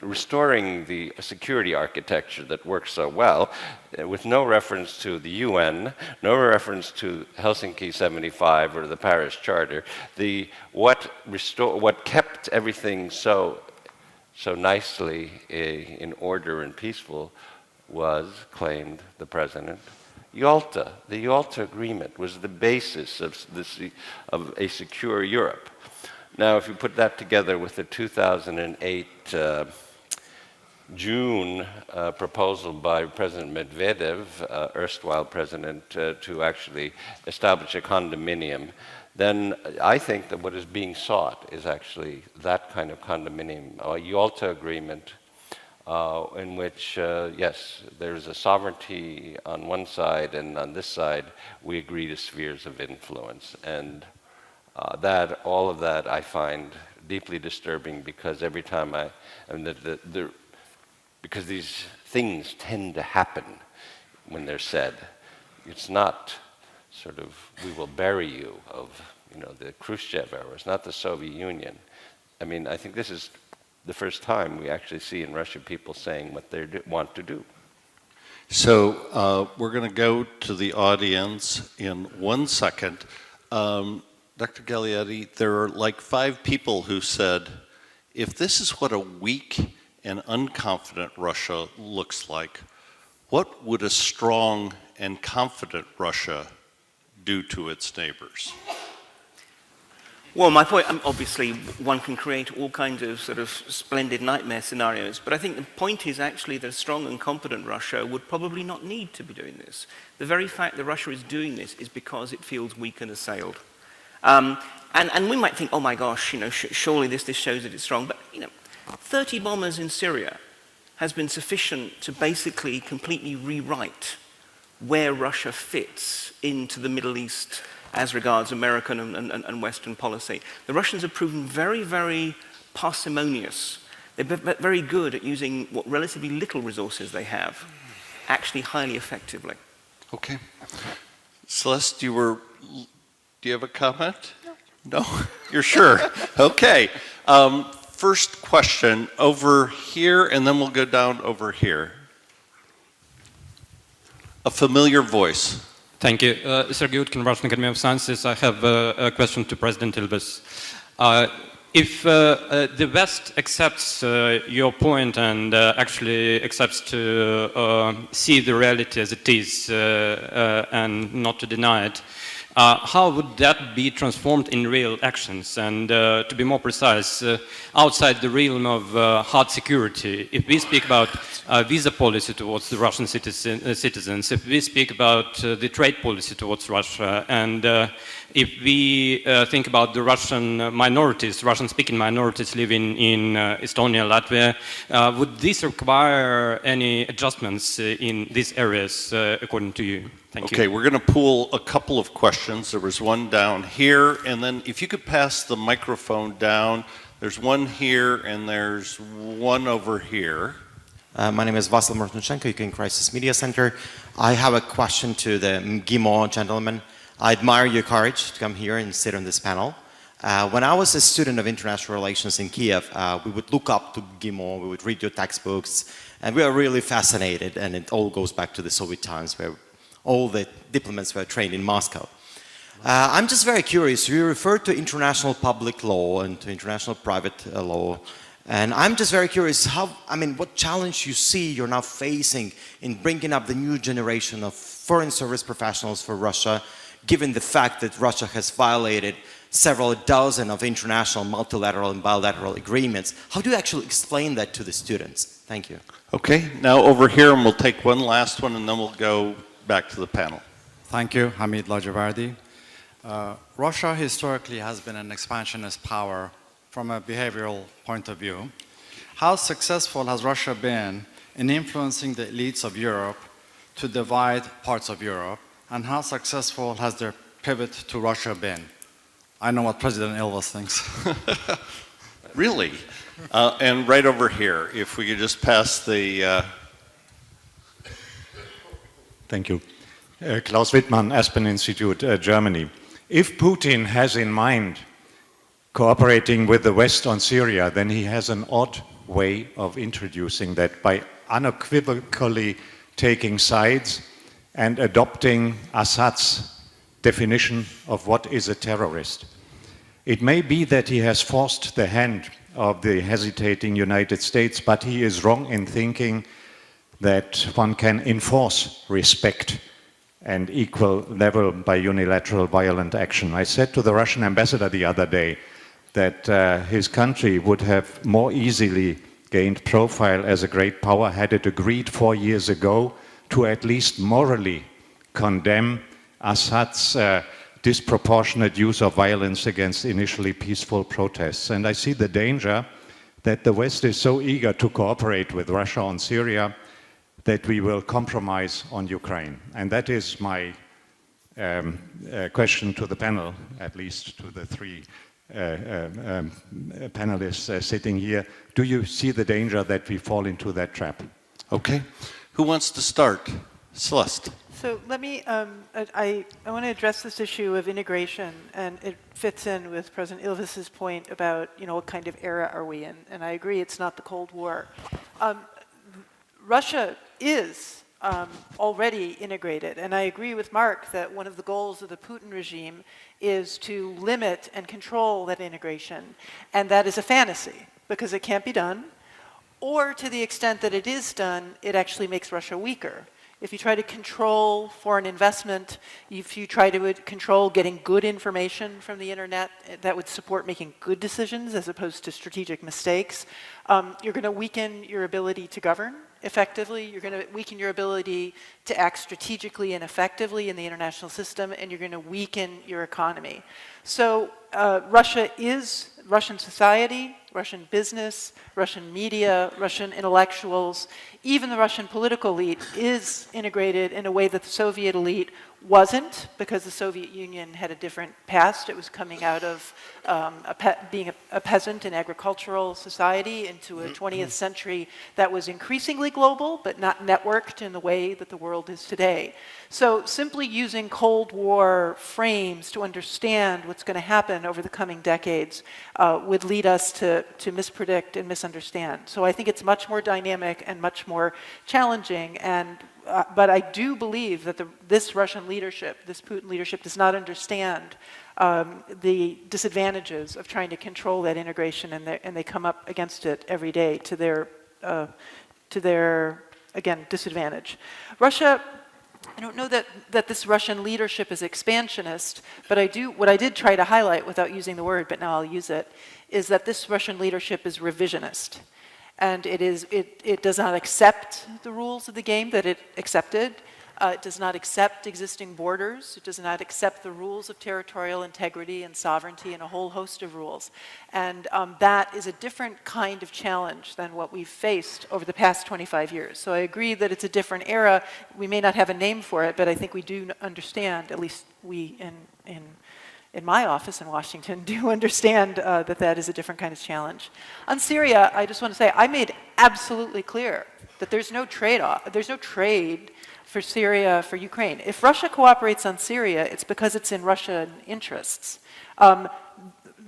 restoring the security architecture that works so well, with no reference to the UN, no reference to Helsinki 75 or the Paris Charter. What kept everything so nicely in order and peaceful was, claimed the president, Yalta. The Yalta Agreement was the basis of a secure Europe. Now, if you put that together with the 2008 June proposal by President Medvedev, erstwhile president, to actually establish a condominium, then I think that what is being sought is actually that kind of condominium, a Yalta Agreement, in which, yes, there's a sovereignty on one side, and on this side, we agree to spheres of influence. And all of that I find deeply disturbing because every time because these things tend to happen when they're said. It's not sort of, we will bury you of, the Khrushchev era. It's not the Soviet Union. I mean, I think this is the first time we actually see in Russia people saying what they want to do. So we're going to go to the audience in 1 second. Dr. Gagliotti, there are like 5 people who said, if this is what a weak and unconfident Russia looks like, what would a strong and confident Russia do to its neighbors? Well, my point, obviously, one can create all kinds of sort of splendid nightmare scenarios, but I think the point is actually that a strong and competent Russia would probably not need to be doing this. The very fact that Russia is doing this is because it feels weak and assailed. And we might think, oh my gosh, surely this shows that it's strong, but 30 bombers in Syria has been sufficient to basically completely rewrite where Russia fits into the Middle East as regards American and Western policy. The Russians have proven very, very parsimonious. They're very good at using what relatively little resources they have, actually highly effectively. Okay. Celeste, do you have a comment? No? No? You're sure? Okay. First question over here, and then we'll go down over here. A familiar voice. Thank you. Sergei Utkin, Russian Academy of Sciences. I have a question to President Ilves. If the West accepts your point and actually accepts to see the reality as it is and not to deny it, how would that be transformed in real actions? And to be more precise, outside the realm of hard security, if we speak about visa policy towards the Russian citizens, if we speak about the trade policy towards Russia, and if we think about the Russian minorities, Russian-speaking minorities living in Estonia, Latvia, would this require any adjustments in these areas, according to you? Thank you. Okay, we're going to pool a couple of questions. There was one down here, and then if you could pass the microphone down, there's one here and there's one over here. My name is Vasil Mortnichenko, Ukraine Crisis Media Center. I have a question to the MGIMO gentleman. I admire your courage to come here and sit on this panel. When I was a student of international relations in Kiev, we would look up to MGIMO, we would read your textbooks, and we were really fascinated, and it all goes back to the Soviet times where all the diplomats were trained in Moscow. I'm just very curious, you referred to international public law and to international private law, and I'm just very curious what challenge you see you're now facing in bringing up the new generation of foreign service professionals for Russia, given the fact that Russia has violated several dozen of international multilateral and bilateral agreements. How do you actually explain that to the students? Thank you. Okay, now over here, and we'll take one last one, and then we'll go back to the panel. Thank you, Hamid Lajavardi. Russia historically has been an expansionist power from a behavioral point of view. How successful has Russia been in influencing the elites of Europe to divide parts of Europe, and how successful has their pivot to Russia been? I know what President Ilves thinks. Really? And right over here, if we could just pass the... Thank you. Klaus Wittmann, Aspen Institute, Germany. If Putin has in mind cooperating with the West on Syria, then he has an odd way of introducing that by unequivocally taking sides and adopting Assad's definition of what is a terrorist. It may be that he has forced the hand of the hesitating United States, but he is wrong in thinking that one can enforce respect and equal level by unilateral violent action. I said to the Russian ambassador the other day that his country would have more easily gained profile as a great power had it agreed 4 years ago to at least morally condemn Assad's disproportionate use of violence against initially peaceful protests. And I see the danger that the West is so eager to cooperate with Russia on Syria that we will compromise on Ukraine. And that is my question to the panel, at least to the three panelists sitting here. Do you see the danger that we fall into that trap? Okay. Who wants to start? Celeste. So let me, I want to address this issue of integration, and it fits in with President Ilves's point about, what kind of era are we in? And I agree, it's not the Cold War. Russia is already integrated, and I agree with Mark that one of the goals of the Putin regime is to limit and control that integration, and that is a fantasy, because it can't be done, or to the extent that it is done, it actually makes Russia weaker. if you try to control foreign investment, if you try to control getting good information from the internet that would support making good decisions as opposed to strategic mistakes, you're going to weaken your ability to govern effectively, you're going to weaken your ability to act strategically and effectively in the international system, and you're going to weaken your economy. So Russia is Russian society, Russian business, Russian media, Russian intellectuals, even the Russian political elite is integrated in a way that the Soviet elite wasn't, because the Soviet Union had a different past. It was coming out of being a peasant and agricultural society into a 20th century that was increasingly global, but not networked in the way that the world is today. So simply using Cold War frames to understand what's going to happen over the coming decades would lead us to mispredict and misunderstand. So I think it's much more dynamic and much more challenging, and but I do believe that this Russian leadership, this Putin leadership, does not understand the disadvantages of trying to control that integration, and they come up against it every day to their again, disadvantage. Russia, I don't know that this Russian leadership is expansionist, but what I did try to highlight without using the word, but now I'll use it, is that this Russian leadership is revisionist. And it does not accept the rules of the game that it accepted. It does not accept existing borders. It does not accept the rules of territorial integrity and sovereignty and a whole host of rules. And that is a different kind of challenge than what we've faced over the past 25 years. So I agree that it's a different era. We may not have a name for it, but I think we do understand, at least we in my office in Washington do understand that is a different kind of challenge. On Syria, I just want to say, I made absolutely clear that there's no trade-off, there's no trade for Syria, for Ukraine. If Russia cooperates on Syria, it's because it's in Russian interests.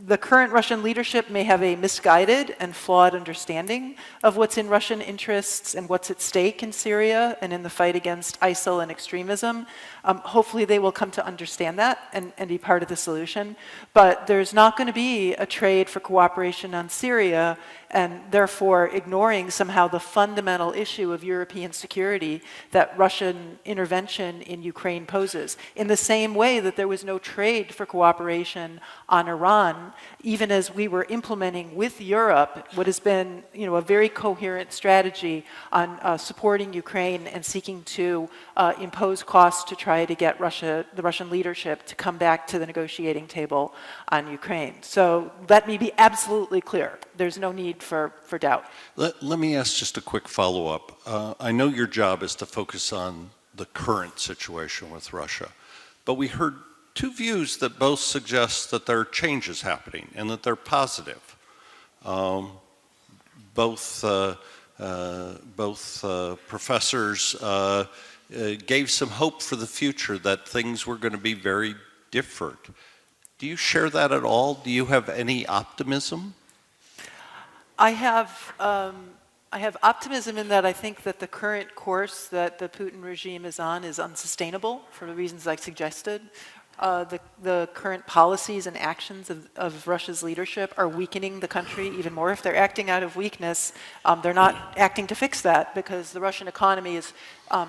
The current Russian leadership may have a misguided and flawed understanding of what's in Russian interests and what's at stake in Syria and in the fight against ISIL and extremism. Hopefully they will come to understand that and be part of the solution. But there's not going to be a trade for cooperation on Syria, and therefore ignoring somehow the fundamental issue of European security that Russian intervention in Ukraine poses. In the same way that there was no trade for cooperation on Iran, even as we were implementing with Europe what has been, a very coherent strategy on supporting Ukraine and seeking to impose costs to try to get the Russian leadership to come back to the negotiating table on Ukraine. So let me be absolutely clear. There's no need for doubt. Let me ask just a quick follow-up. I know your job is to focus on the current situation with Russia, but we heard two views that both suggest that there are changes happening and that they're positive. Both professors gave some hope for the future that things were going to be very different. Do you share that at all? Do you have any optimism? I have optimism in that I think that the current course that the Putin regime is on is unsustainable for the reasons I suggested. The current policies and actions of Russia's leadership are weakening the country even more. If they're acting out of weakness, they're not acting to fix that, because the Russian economy is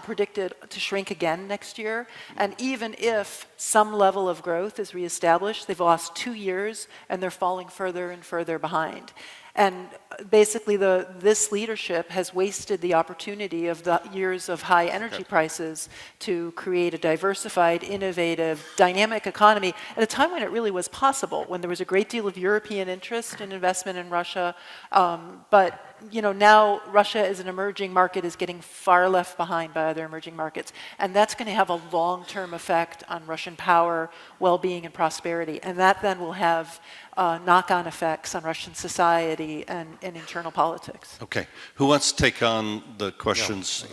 predicted to shrink again next year. And even if some level of growth is reestablished, they've lost 2 years and they're falling further and further behind. And basically, this leadership has wasted the opportunity of the years of high energy prices to create a diversified, innovative, dynamic economy at a time when it really was possible, when there was a great deal of European interest in investment in Russia. But now Russia as an emerging market is getting far left behind by other emerging markets. And that's going to have a long-term effect on Russian power, well-being, and prosperity. And that then will have knock-on effects on Russian society and internal politics. Okay. Who wants to take on the questions?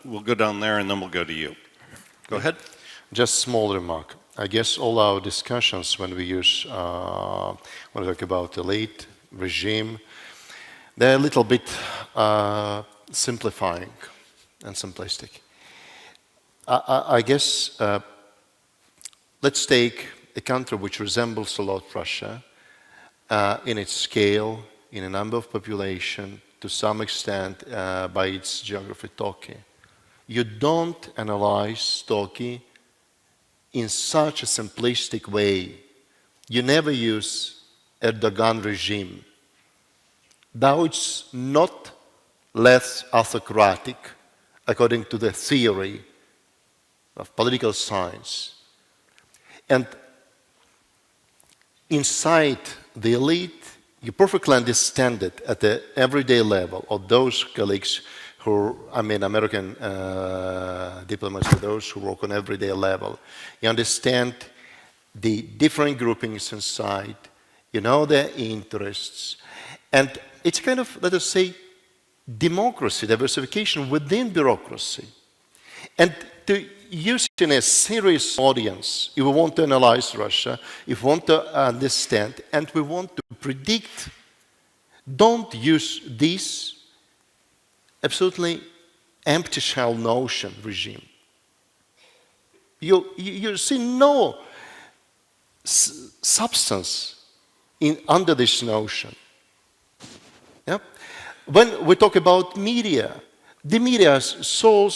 We'll go down there and then we'll go to you. Go ahead. Just small remark. I guess all our discussions when we when we talk about the late regime, they're a little bit simplifying and simplistic. I guess let's take a country which resembles a lot Russia in its scale, in a number of population, to some extent by its geography, you don't analyze Turkey in such a simplistic way. You never use Erdogan regime. Now it's not less autocratic according to the theory of political science. And inside the elite, you perfectly understand it at the everyday level of those colleagues who, American diplomats, those who work on everyday level. You understand the different groupings inside, you know their interests, and it's kind of, let us say, democracy, diversification within bureaucracy. And to use it in a serious audience, if we want to analyze Russia, if we want to understand, and we want to predict, don't use this absolutely empty shell notion regime. You see no substance under this notion. Yeah? When we talk about media, the media is so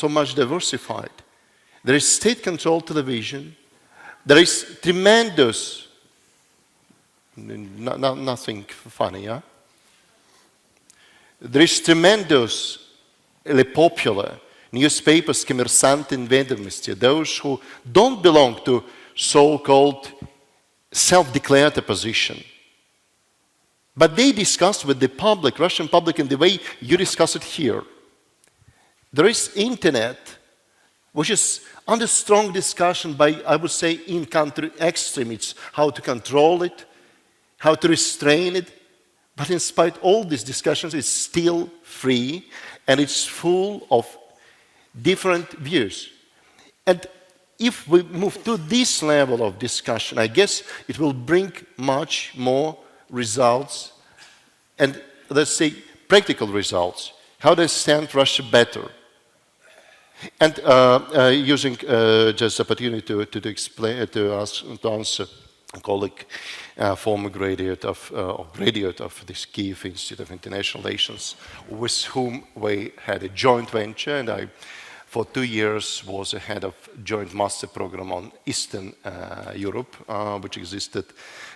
much diversified. There is state-controlled television. There is tremendous, nothing funny, yeah? There is tremendously popular newspapers, Kommersant and Ведомости, those who don't belong to so-called self-declared opposition. But they discuss with the public, Russian public, in the way you discuss it here. There is internet, which is under strong discussion by, I would say, in-country extremists, how to control it, how to restrain it. But in spite of all these discussions, it's still free, and it's full of different views. And if we move to this level of discussion, I guess it will bring much more results, and let's say practical results. How to understand Russia better. And using just the opportunity to explain, to answer a colleague, former graduate of this Kiev Institute of International Relations, with whom we had a joint venture, and I, for 2 years, was a head of joint master program on Eastern Europe, which existed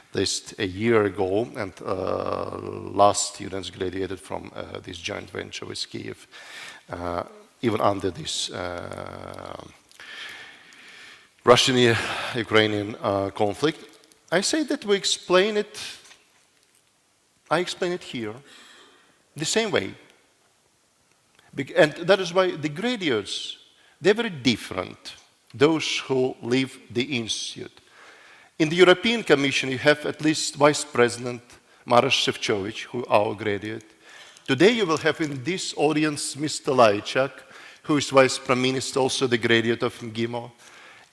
at least a year ago, and last students graduated from this joint venture with Kiev, even under this Russian-Ukrainian conflict. I say that we explain it, I explain it here, the same way. And that is why the graduates, they're very different, those who leave the institute. In the European Commission, you have at least Vice President Maroš Šefčovič, who is our graduate. Today you will have in this audience Mr. Lajčák, who is Vice Prime Minister, also the graduate of MGIMO.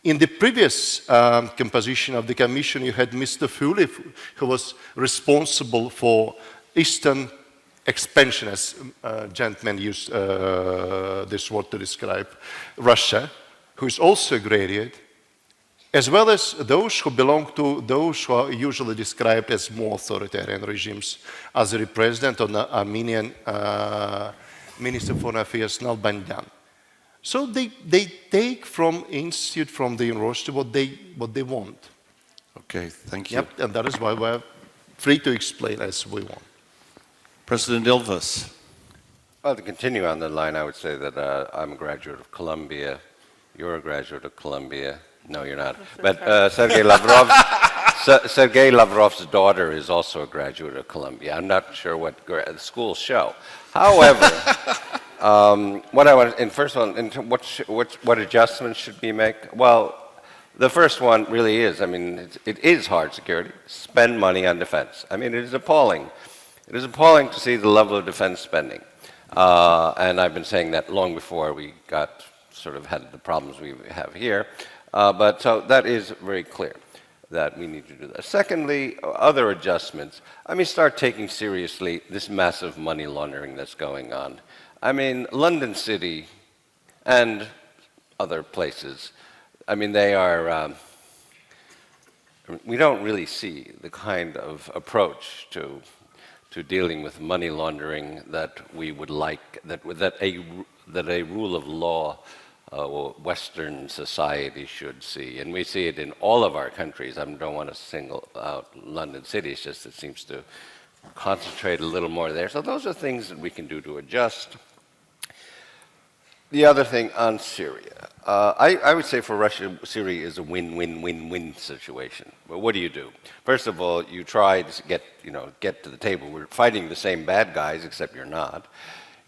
In the previous composition of the Commission, you had Mr. Fule, who was responsible for Eastern expansion, as gentlemen used this word to describe Russia, who is also a graduate, as well as those who belong to those who are usually described as more authoritarian regimes, as the president of the Armenian Minister for Foreign Affairs, Nalbanyan. So they take from institute, from the university, what they want. Okay, thank you. Yep, and that is why we're free to explain as we want. President Ilves. Well, to continue on the line, I would say that I'm a graduate of Columbia. You're a graduate of Columbia. No, you're not. But Sergei Lavrov's daughter is also a graduate of Columbia. I'm not sure what schools show. However, what I want, and first of all, what adjustments should we make? Well, the first one really is, I mean, it is hard security. Spend money on defense. I mean, it is appalling. It is appalling to see the level of defense spending. And I've been saying that long before we had the problems we have here. But so that is very clear that we need to do that. Secondly, other adjustments. I mean, start taking seriously this massive money laundering that's going on. I mean, London City and other places, I mean, they are, we don't really see the kind of approach to dealing with money laundering that we would like, that that a rule of law Western society should see. And we see it in all of our countries. I don't want to single out London City, it's just it seems to concentrate a little more there. So those are things that we can do to adjust. The other thing on Syria. I would say for Russia, Syria is a win-win-win-win situation. But what do? First of all, you try to get to the table. We're fighting the same bad guys, except you're not.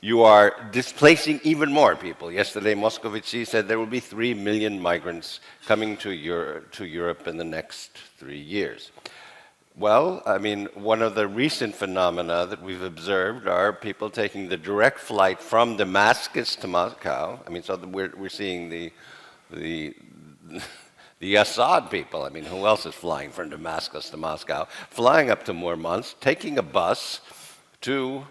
You are displacing even more people. Yesterday, Moscovici said there will be 3 million migrants coming to Europe in the next 3 years. Well, I mean, one of the recent phenomena that we've observed are people taking the direct flight from Damascus to Moscow. I mean, so we're seeing the Assad people. I mean, who else is flying from Damascus to Moscow? Flying up to Murmansk, taking a bus to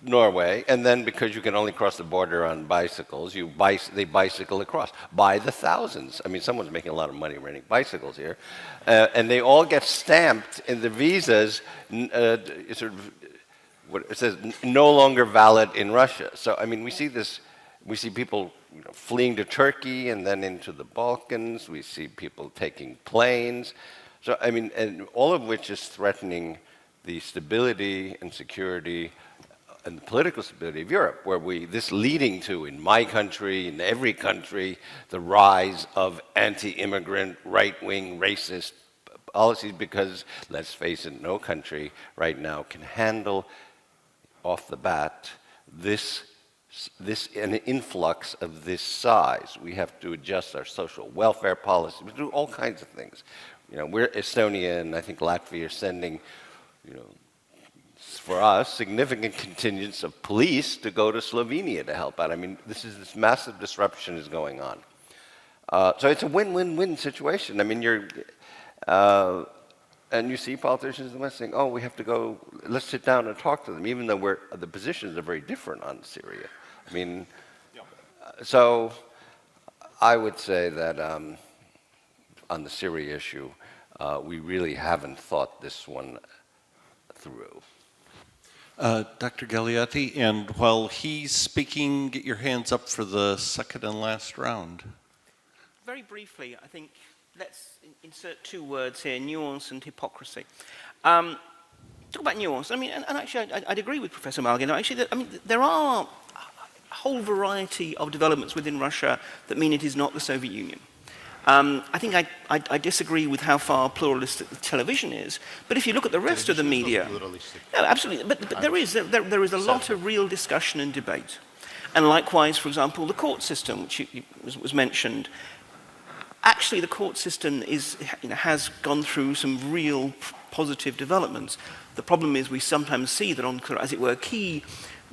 Norway, and then because you can only cross the border on bicycles, they bicycle across by the thousands. I mean, someone's making a lot of money renting bicycles here, and they all get stamped in the visas. It says no longer valid in Russia. So I mean, we see this. We see people fleeing to Turkey and then into the Balkans. We see people taking planes. So I mean, and all of which is threatening the stability and security and the political stability of Europe, where this leading to, in my country, in every country, the rise of anti-immigrant, right-wing, racist policies, because, let's face it, no country right now can handle off the bat an influx of this size. We have to adjust our social welfare policy. We do all kinds of things. We're Estonia and I think Latvia are sending, for us, significant contingents of police to go to Slovenia to help out. I mean, this massive disruption is going on. So it's a win-win-win situation. I mean, and you see politicians in the West saying, oh, we have to go, let's sit down and talk to them, even though the positions are very different on Syria. I mean, so I would say that on the Syria issue, we really haven't thought this one through. Dr. Galeotti, and while he's speaking, get your hands up for the second and last round. Very briefly, I think let's insert 2 words here, nuance and hypocrisy. Talk about nuance. I mean, and actually, I'd agree with Professor Malgin. Actually, there are a whole variety of developments within Russia that mean it is not the Soviet Union. I think I disagree with how far pluralistic the television is, but if you look at the rest of the media, no, absolutely. But there is a lot of real discussion and debate, and likewise, for example, the court system, which was mentioned. Actually, the court system has gone through some real positive developments. The problem is we sometimes see that on, as it were, key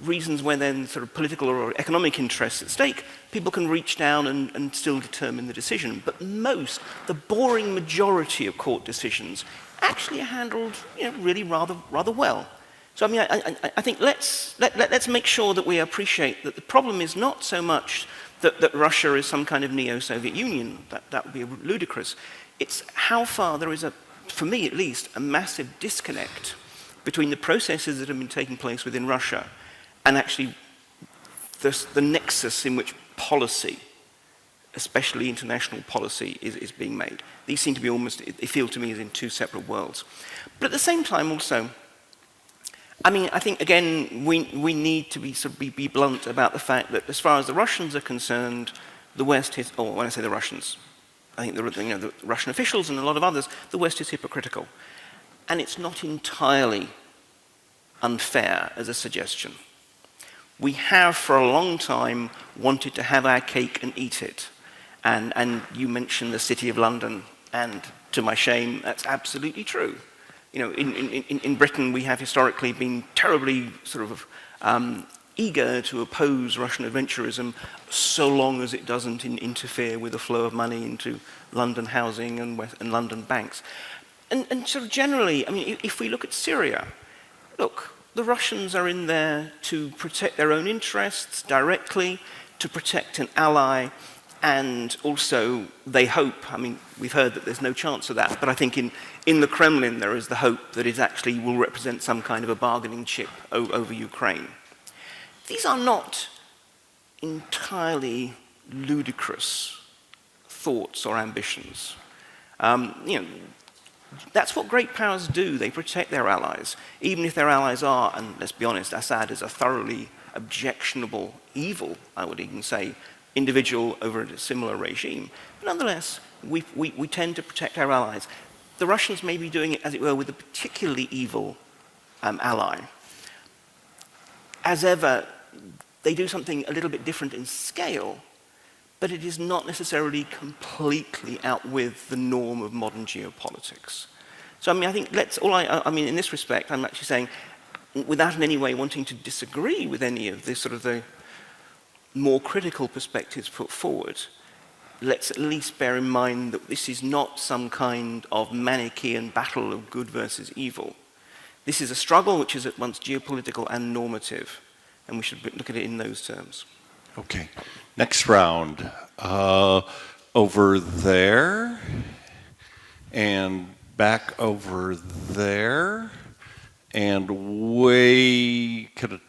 reasons where then sort of political or economic interests at stake, people can reach down and still determine the decision. But the boring majority of court decisions actually are handled, really rather well. So I mean, I think let's make sure that we appreciate that the problem is not so much that Russia is some kind of neo-Soviet Union. That would be ludicrous. It's how far there is for me at least, a massive disconnect between the processes that have been taking place within Russia and actually the nexus in which policy, especially international policy, is being made. These seem to be they feel to me as in 2 separate worlds. But at the same time also, I mean, I think, again, we need to be blunt about the fact that as far as the Russians are concerned, the West is, or when I say the Russians, I think the Russian officials and a lot of others, the West is hypocritical. And it's not entirely unfair as a suggestion. We have for a long time wanted to have our cake and eat it. And you mentioned the City of London, and to my shame, that's absolutely true. In Britain, we have historically been terribly sort of eager to oppose Russian adventurism so long as it doesn't interfere with the flow of money into London housing and London banks. And sort of generally, I mean, if we look at Syria, look, the Russians are in there to protect their own interests directly, to protect an ally, and also they hope, I mean, we've heard that there's no chance of that, but I think in the Kremlin there is the hope that it actually will represent some kind of a bargaining chip over Ukraine. These are not entirely ludicrous thoughts or ambitions. You know, that's what great powers do. They protect their allies, even if their allies are, and let's be honest, Assad is a thoroughly objectionable, evil, I would even say, individual over a similar regime. But nonetheless, we tend to protect our allies. The Russians may be doing it, as it were, with a particularly evil ally. As ever, they do something a little bit different in scale, but it is not necessarily completely out with the norm of modern geopolitics. So, I mean, I think I mean, in this respect, I'm actually saying, without in any way wanting to disagree with any of the sort of the more critical perspectives put forward, let's at least bear in mind that this is not some kind of Manichaean battle of good versus evil. This is a struggle which is at once geopolitical and normative, and we should look at it in those terms. Okay, next round. Over there, and back over there, and way, kind of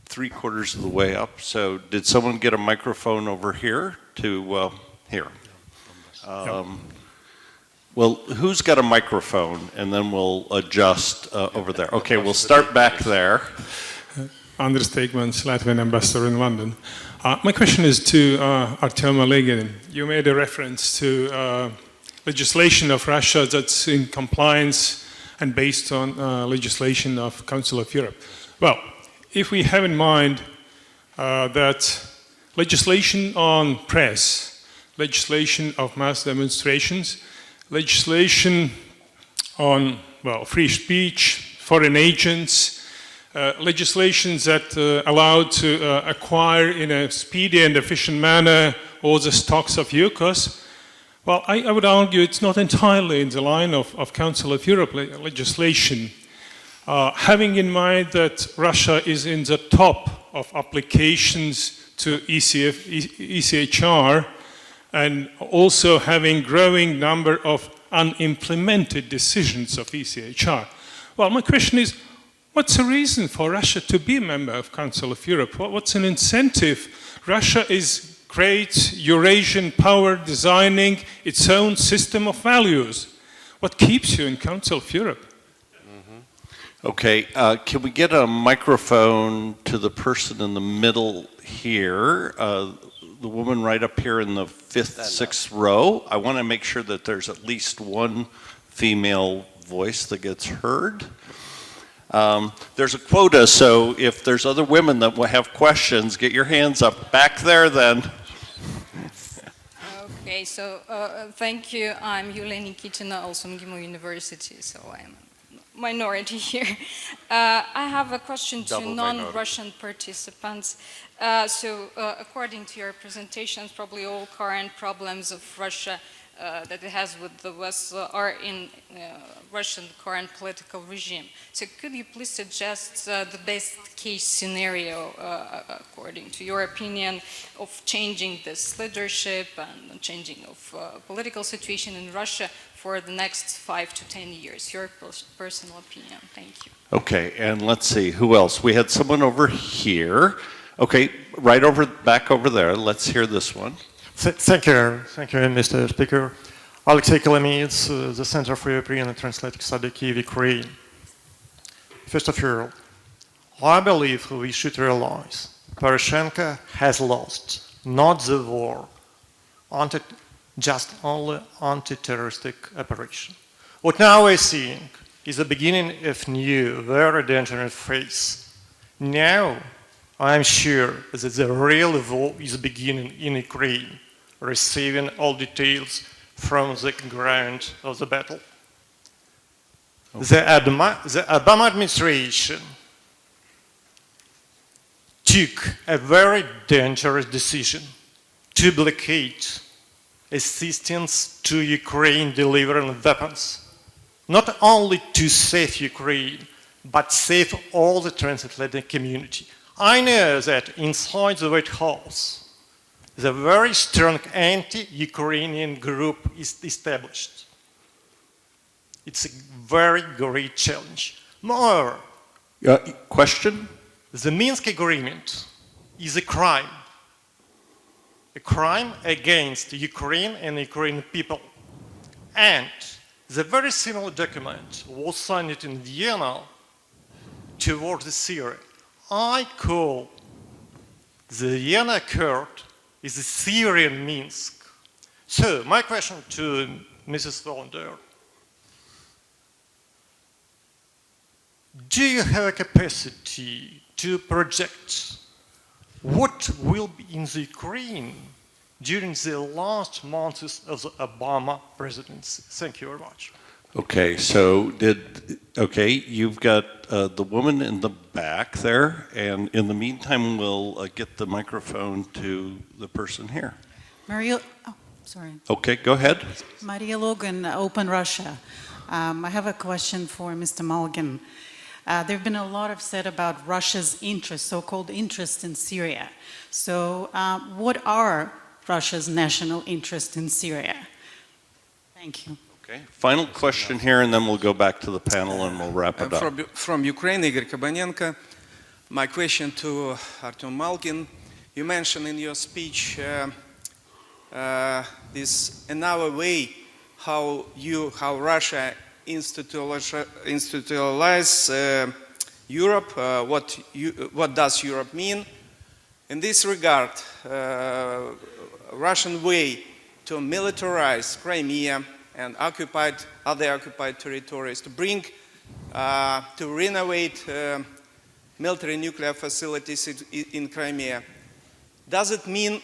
3/4 of the way up. So did someone get a microphone over here to here? Well, who's got a microphone? And then we'll adjust over there. Okay, we'll start back there. Andres Stegmans, Latvian ambassador in London. My question is to Artyom Olegin. You made a reference to legislation of Russia that's in compliance and based on legislation of Council of Europe. Well, if we have in mind that legislation on press, legislation of mass demonstrations, legislation on, well, free speech, foreign agents, legislations that allow to acquire in a speedy and efficient manner all the stocks of UCOS, well, I would argue it's not entirely in the line of Council of Europe legislation. Having in mind that Russia is in the top of applications to ECHR, and also having growing number of unimplemented decisions of ECHR. Well, my question is, what's the reason for Russia to be a member of Council of Europe? What's an incentive? Russia is great Eurasian power designing its own system of values. What keeps you in Council of Europe? Okay, can we get a microphone to the person in the middle here? The woman right up here in the fifth, sixth row. I want to make sure that there's at least one female voice that gets heard. There's a quota, so if there's other women that will have questions, get your hands up. Back there then. Okay, so thank you. I'm Yulia Nikitina, also from MGIMO University, so I'm a minority here. I have a question to non-Russian participants. According to your presentations, probably all current problems of Russia that it has with the West are in Russian current political regime. So could you please suggest the best case scenario, according to your opinion, of changing this leadership and changing of political situation in Russia for the next 5 to 10 years? Your personal opinion. Thank you. Okay, and let's see, who else? We had someone over here. Okay, right over, back over there. Let's hear this one. Thank you, Mr. Speaker. Alexei Kolomeyets, the Center for European and Transatlantic Studies, Kyiv, Ukraine. First of all, I believe we should realize Poroshenko has lost not the war, just only anti-terroristic operation. What now we're seeing is the beginning of new, very dangerous phase. Now, I'm sure that the real war is beginning in Ukraine, receiving all details from the ground of the battle. Okay. The Obama administration took a very dangerous decision to blockade assistance to Ukraine delivering weapons, not only to save Ukraine, but save all the transatlantic community. I know that inside the White House, the very strong anti-Ukrainian group is established. It's a very great challenge. Moreover, question? The Minsk agreement is a crime. a crime against Ukraine and Ukrainian people. And the very similar document was signed in Vienna towards Syria. I call the Vienna Accord is the Syrian Minsk. So my question to Mrs. Volunteer, do you have a capacity to project what will be in the Ukraine during the last months of the Obama presidency? Thank you very much. Okay, you've got the woman in the back there, and in the meantime, we'll get the microphone to the person here. Maria, oh, sorry. Okay, go ahead. Maria Logan, Open Russia. I have a question for Mr. Mulligan. There have been a lot of said about Russia's interest, so-called interest in Syria. So what are Russia's national interests in Syria? Thank you. Okay, final question here, and then we'll go back to the panel and we'll wrap it up. From Ukraine, Igor Kabanenko. My question to Artem Malkin. You mentioned in your speech this another way how Russia institutionalize Europe. What does Europe mean? In this regard, Russian way to militarize Crimea and other occupied territories, to bring, to renovate military nuclear facilities in Crimea. Does it mean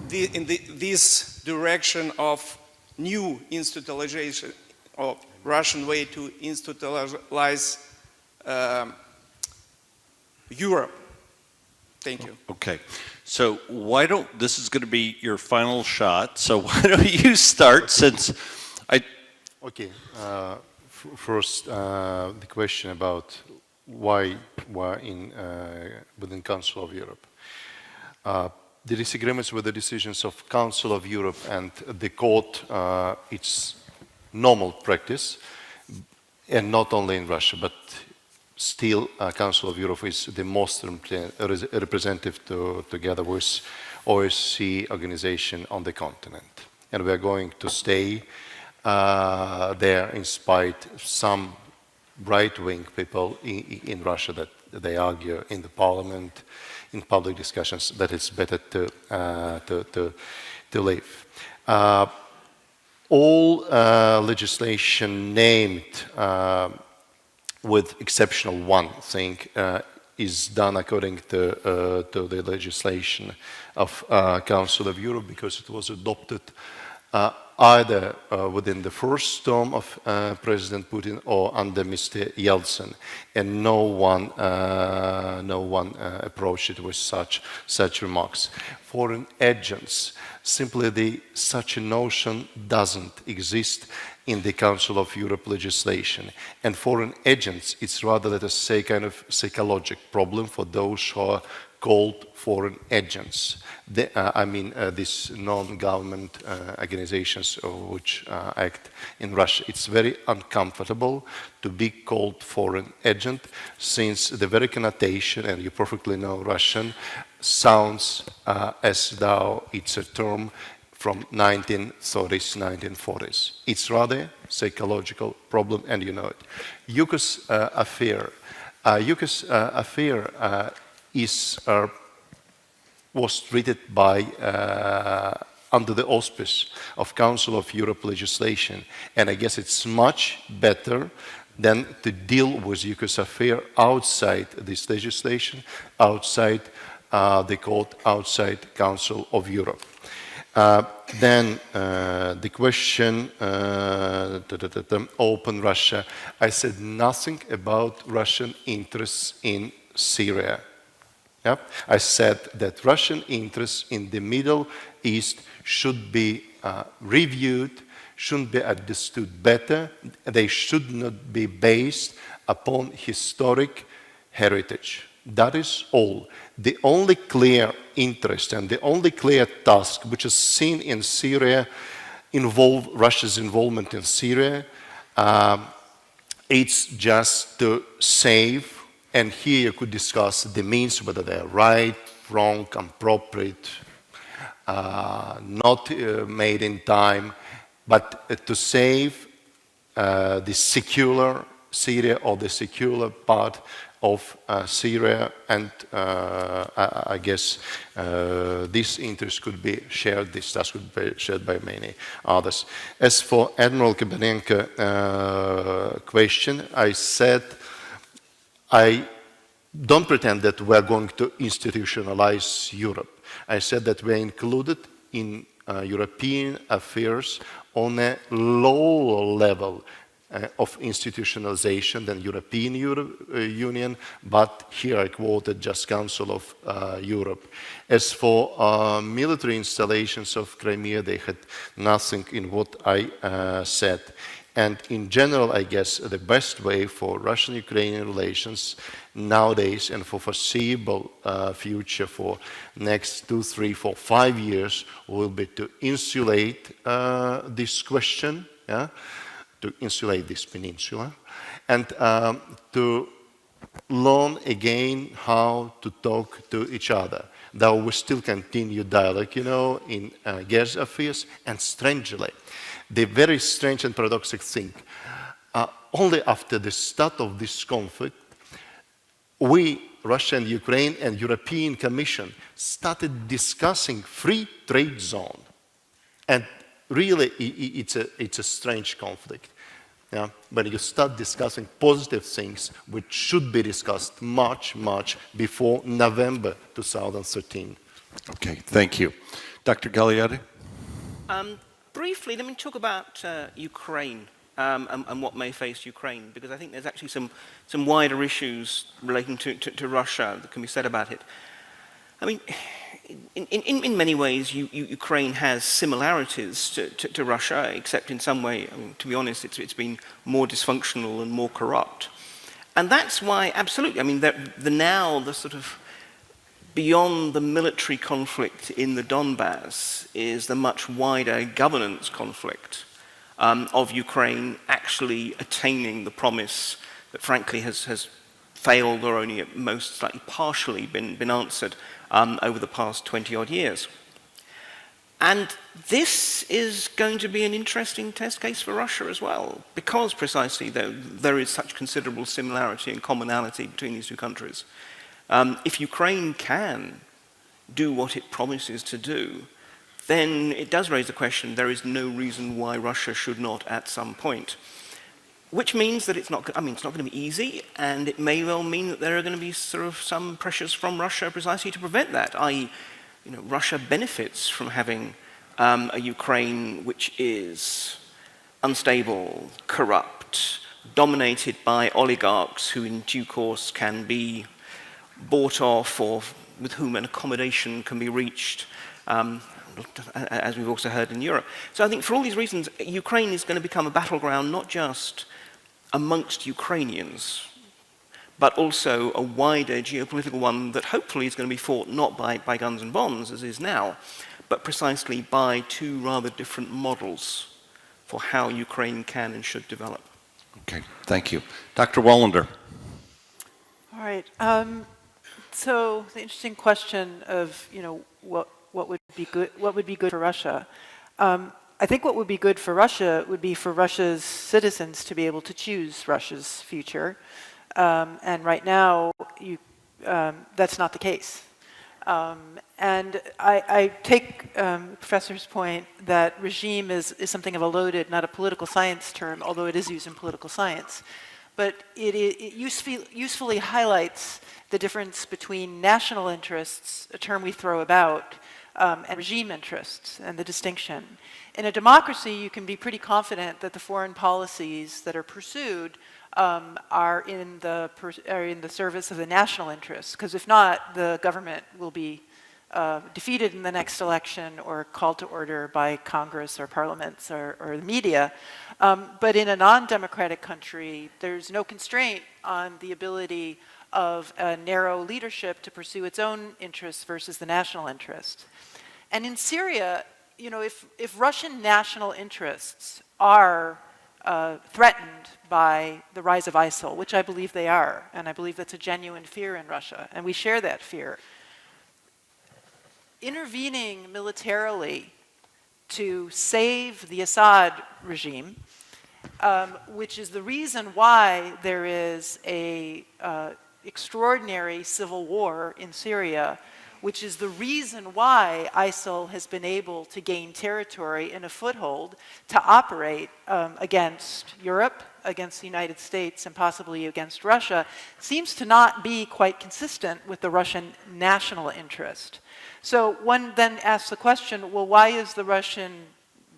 this direction of new institutionalization or Russian way to institutionalize Europe? Thank you. Okay, so this is going to be your final shot, so why don't you start since Okay, first the question about why within Council of Europe. The disagreements with the decisions of Council of Europe and the court, it's normal practice, and not only in Russia, but still Council of Europe is the most representative together with OSCE organization on the continent. And we are going to stay there in spite of some right-wing people in Russia that they argue in the parliament, in public discussions, that it's better to leave. All legislation named, with exceptional one thing, is done according to the legislation of Council of Europe, because it was adopted either within the first term of President Putin or under Mr. Yeltsin, and no one approached it with such remarks. Foreign agents, simply such a notion doesn't exist in the Council of Europe legislation. And foreign agents, it's rather, let us say, kind of psychological problem for those who are called foreign agents. These non-government organizations which act in Russia. It's very uncomfortable to be called foreign agent, since the very connotation, and you perfectly know Russian, sounds as though it's a term from 1930s, 1940s. It's rather psychological problem, and you know it. Yukos affair. Yukos affair was treated by under the auspice of Council of Europe legislation, and I guess it's much better than to deal with Yukos affair outside this legislation, outside the court, outside Council of Europe. Then the question, open Russia. I said nothing about Russian interests in Syria. Yep. I said that Russian interests in the Middle East should be reviewed, should be understood better. They should not be based upon historic heritage. That is all. The only clear interest and the only clear task which is seen in Syria involve Russia's involvement in Syria. It's just to save. And here you could discuss the means, whether they're right, wrong, appropriate, not made in time, but to save the secular Syria or the secular part of Syria, and I guess this interest could be shared, this task could be shared by many others. As for Admiral Kibanenko question, I said I don't pretend that we're going to institutionalize Europe. I said that we're included in European affairs on a lower level of institutionalization than European Union, but here I quoted just Council of Europe. As for military installations of Crimea, they had nothing in what I said. And in general, I guess the best way for Russian-Ukrainian relations nowadays and for foreseeable future for next 2, 3, 4, 5 years will be to insulate this question, yeah? To insulate this peninsula, and to learn again how to talk to each other. Though we still continue dialogue, you know, in gas affairs, and strangely, the very strange and paradoxical thing, only after the start of this conflict, we, Russia and Ukraine and European Commission, started discussing free trade zone. And really, it's a strange conflict. Yeah? When you start discussing positive things, which should be discussed much, much before November 2013. Okay, thank you. Dr. Gagliardi? Briefly, let me talk about Ukraine and what may face Ukraine, because I think there's actually some wider issues relating to Russia that can be said about it. I mean, in many ways, Ukraine has similarities to Russia, except in some way, I mean, to be honest, it's been more dysfunctional and more corrupt. And that's why, absolutely, I mean, the sort of beyond the military conflict in the Donbass is the much wider governance conflict of Ukraine actually attaining the promise that frankly has failed or only at most slightly partially been answered over the past 20-odd years. And this is going to be an interesting test case for Russia as well, because precisely there is such considerable similarity and commonality between these two countries. If Ukraine can do what it promises to do, then it does raise the question, there is no reason why Russia should not at some point. Which means that it's not going to be easy, and it may well mean that there are going to be sort of some pressures from Russia precisely to prevent that, i.e., you know, Russia benefits from having a Ukraine which is unstable, corrupt, dominated by oligarchs who in due course can be bought off or with whom an accommodation can be reached, as we've also heard in Europe. So I think for all these reasons, Ukraine is going to become a battleground not just amongst Ukrainians, but also a wider geopolitical one that hopefully is going to be fought not by guns and bombs, as is now, but precisely by two rather different models for how Ukraine can and should develop. Okay, thank you. Dr. Wallander. All right. So the interesting question of, you know, what would be good for Russia. I think what would be good for Russia would be for Russia's citizens to be able to choose Russia's future. And right now, that's not the case. And I take Professor's point that regime is something of a loaded, not a political science term, although it is used in political science. But it usefully highlights the difference between national interests, a term we throw about, and regime interests, and the distinction. In a democracy, you can be pretty confident that the foreign policies that are pursued are in the service of the national interests, because if not, the government will be defeated in the next election or called to order by Congress or parliaments or the media. But in a non-democratic country, there's no constraint on the ability of a narrow leadership to pursue its own interests versus the national interest. And in Syria, you know, if Russian national interests are threatened by the rise of ISIL, which I believe they are, and I believe that's a genuine fear in Russia, and we share that fear, intervening militarily to save the Assad regime, which is the reason why there is a extraordinary civil war in Syria, which is the reason why ISIL has been able to gain territory and a foothold to operate against Europe, against the United States, and possibly against Russia, seems to not be quite consistent with the Russian national interest. So one then asks the question, well, why is the Russian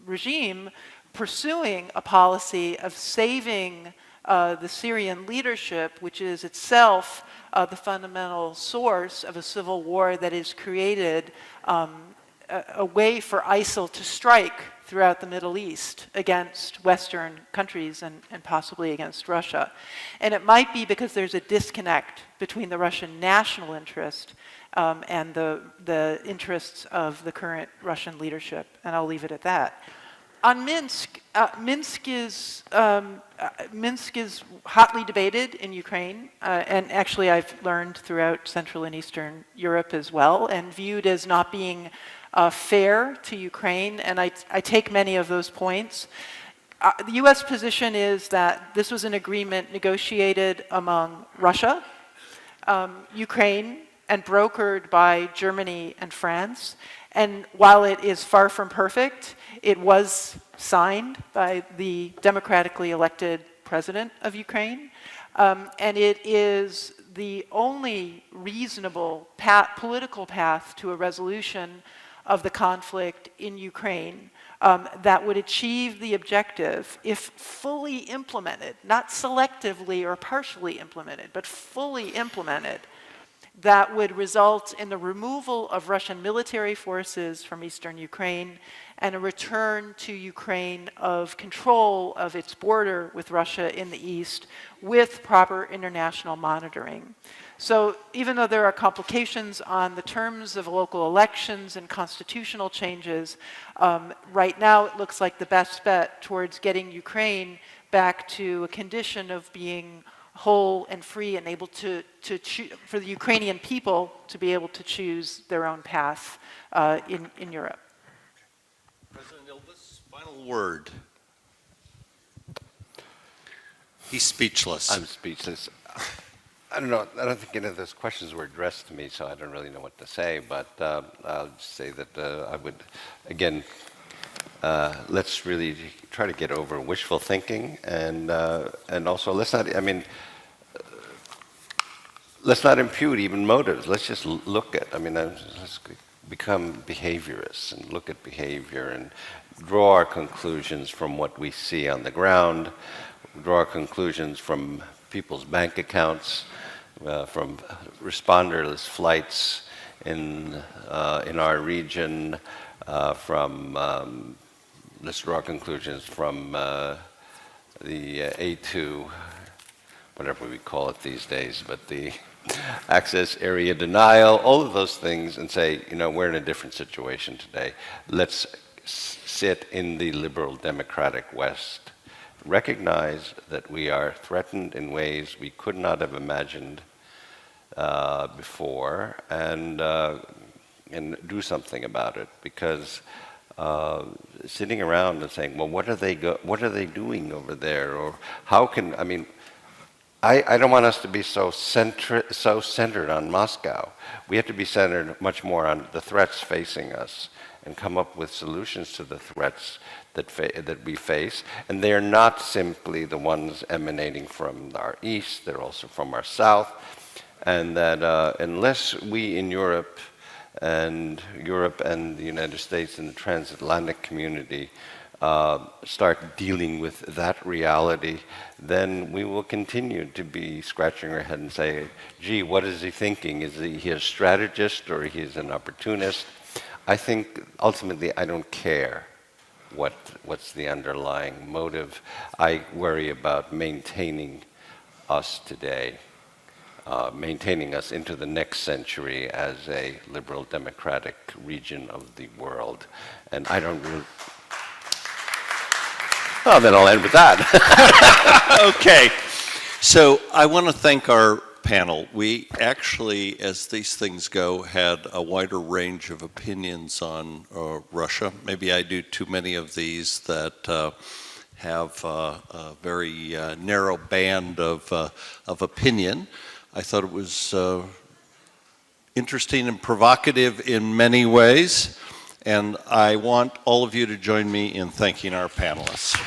regime pursuing a policy of saving the Syrian leadership, which is itself the fundamental source of a civil war that has created a way for ISIL to strike throughout the Middle East against Western countries and possibly against Russia. And it might be because there's a disconnect between the Russian national interest and the interests of the current Russian leadership, and I'll leave it at that. On Minsk, Minsk is hotly debated in Ukraine, and actually I've learned throughout Central and Eastern Europe as well, and viewed as not being fair to Ukraine, and I take many of those points. The US position is that this was an agreement negotiated among Russia, Ukraine, and brokered by Germany and France. And while it is far from perfect, it was signed by the democratically elected president of Ukraine. And it is the only reasonable political path to a resolution of the conflict in Ukraine that would achieve the objective, if fully implemented, not selectively or partially implemented, but fully implemented, that would result in the removal of Russian military forces from eastern Ukraine and a return to Ukraine of control of its border with Russia in the east with proper international monitoring. So even though there are complications on the terms of local elections and constitutional changes, right now it looks like the best bet towards getting Ukraine back to a condition of being whole and free and able to for the Ukrainian people to be able to choose their own path in Europe. President Ilves, final word. He's speechless. I'm speechless. I don't know. I don't think any of those questions were addressed to me, so I don't really know what to say. But I'll just say that I would, again, let's really try to get over wishful thinking, and also let's not. I mean, let's not impute even motives. Let's just look at. I mean, let's become behaviorists and look at behavior and draw our conclusions from what we see on the ground. Draw our conclusions from people's bank accounts, from responderless flights in our region, from let's draw conclusions from the A2, whatever we call it these days, but the access area denial, all of those things, and say, you know, we're in a different situation today. Let's sit in the liberal democratic West, recognize that we are threatened in ways we could not have imagined before, and do something about it, because sitting around and saying, well, what are they doing over there, or how can, I mean, I don't want us to be so centered on Moscow. We have to be centered much more on the threats facing us and come up with solutions to the threats that we face. And they're not simply the ones emanating from our east, they're also from our south. And that unless we in Europe and the United States and the transatlantic community start dealing with that reality, then we will continue to be scratching our head and say, gee, what is he thinking? Is he a strategist or he's an opportunist? I think ultimately I don't care what's the underlying motive. I worry about maintaining us today, maintaining us into the next century as a liberal democratic region of the world. And I don't really... Well, then I'll end with that. Okay. So I want to thank our panel. We actually, as these things go, had a wider range of opinions on Russia. Maybe I do too many of these that have a very narrow band of opinion. I thought it was interesting and provocative in many ways, and I want all of you to join me in thanking our panelists.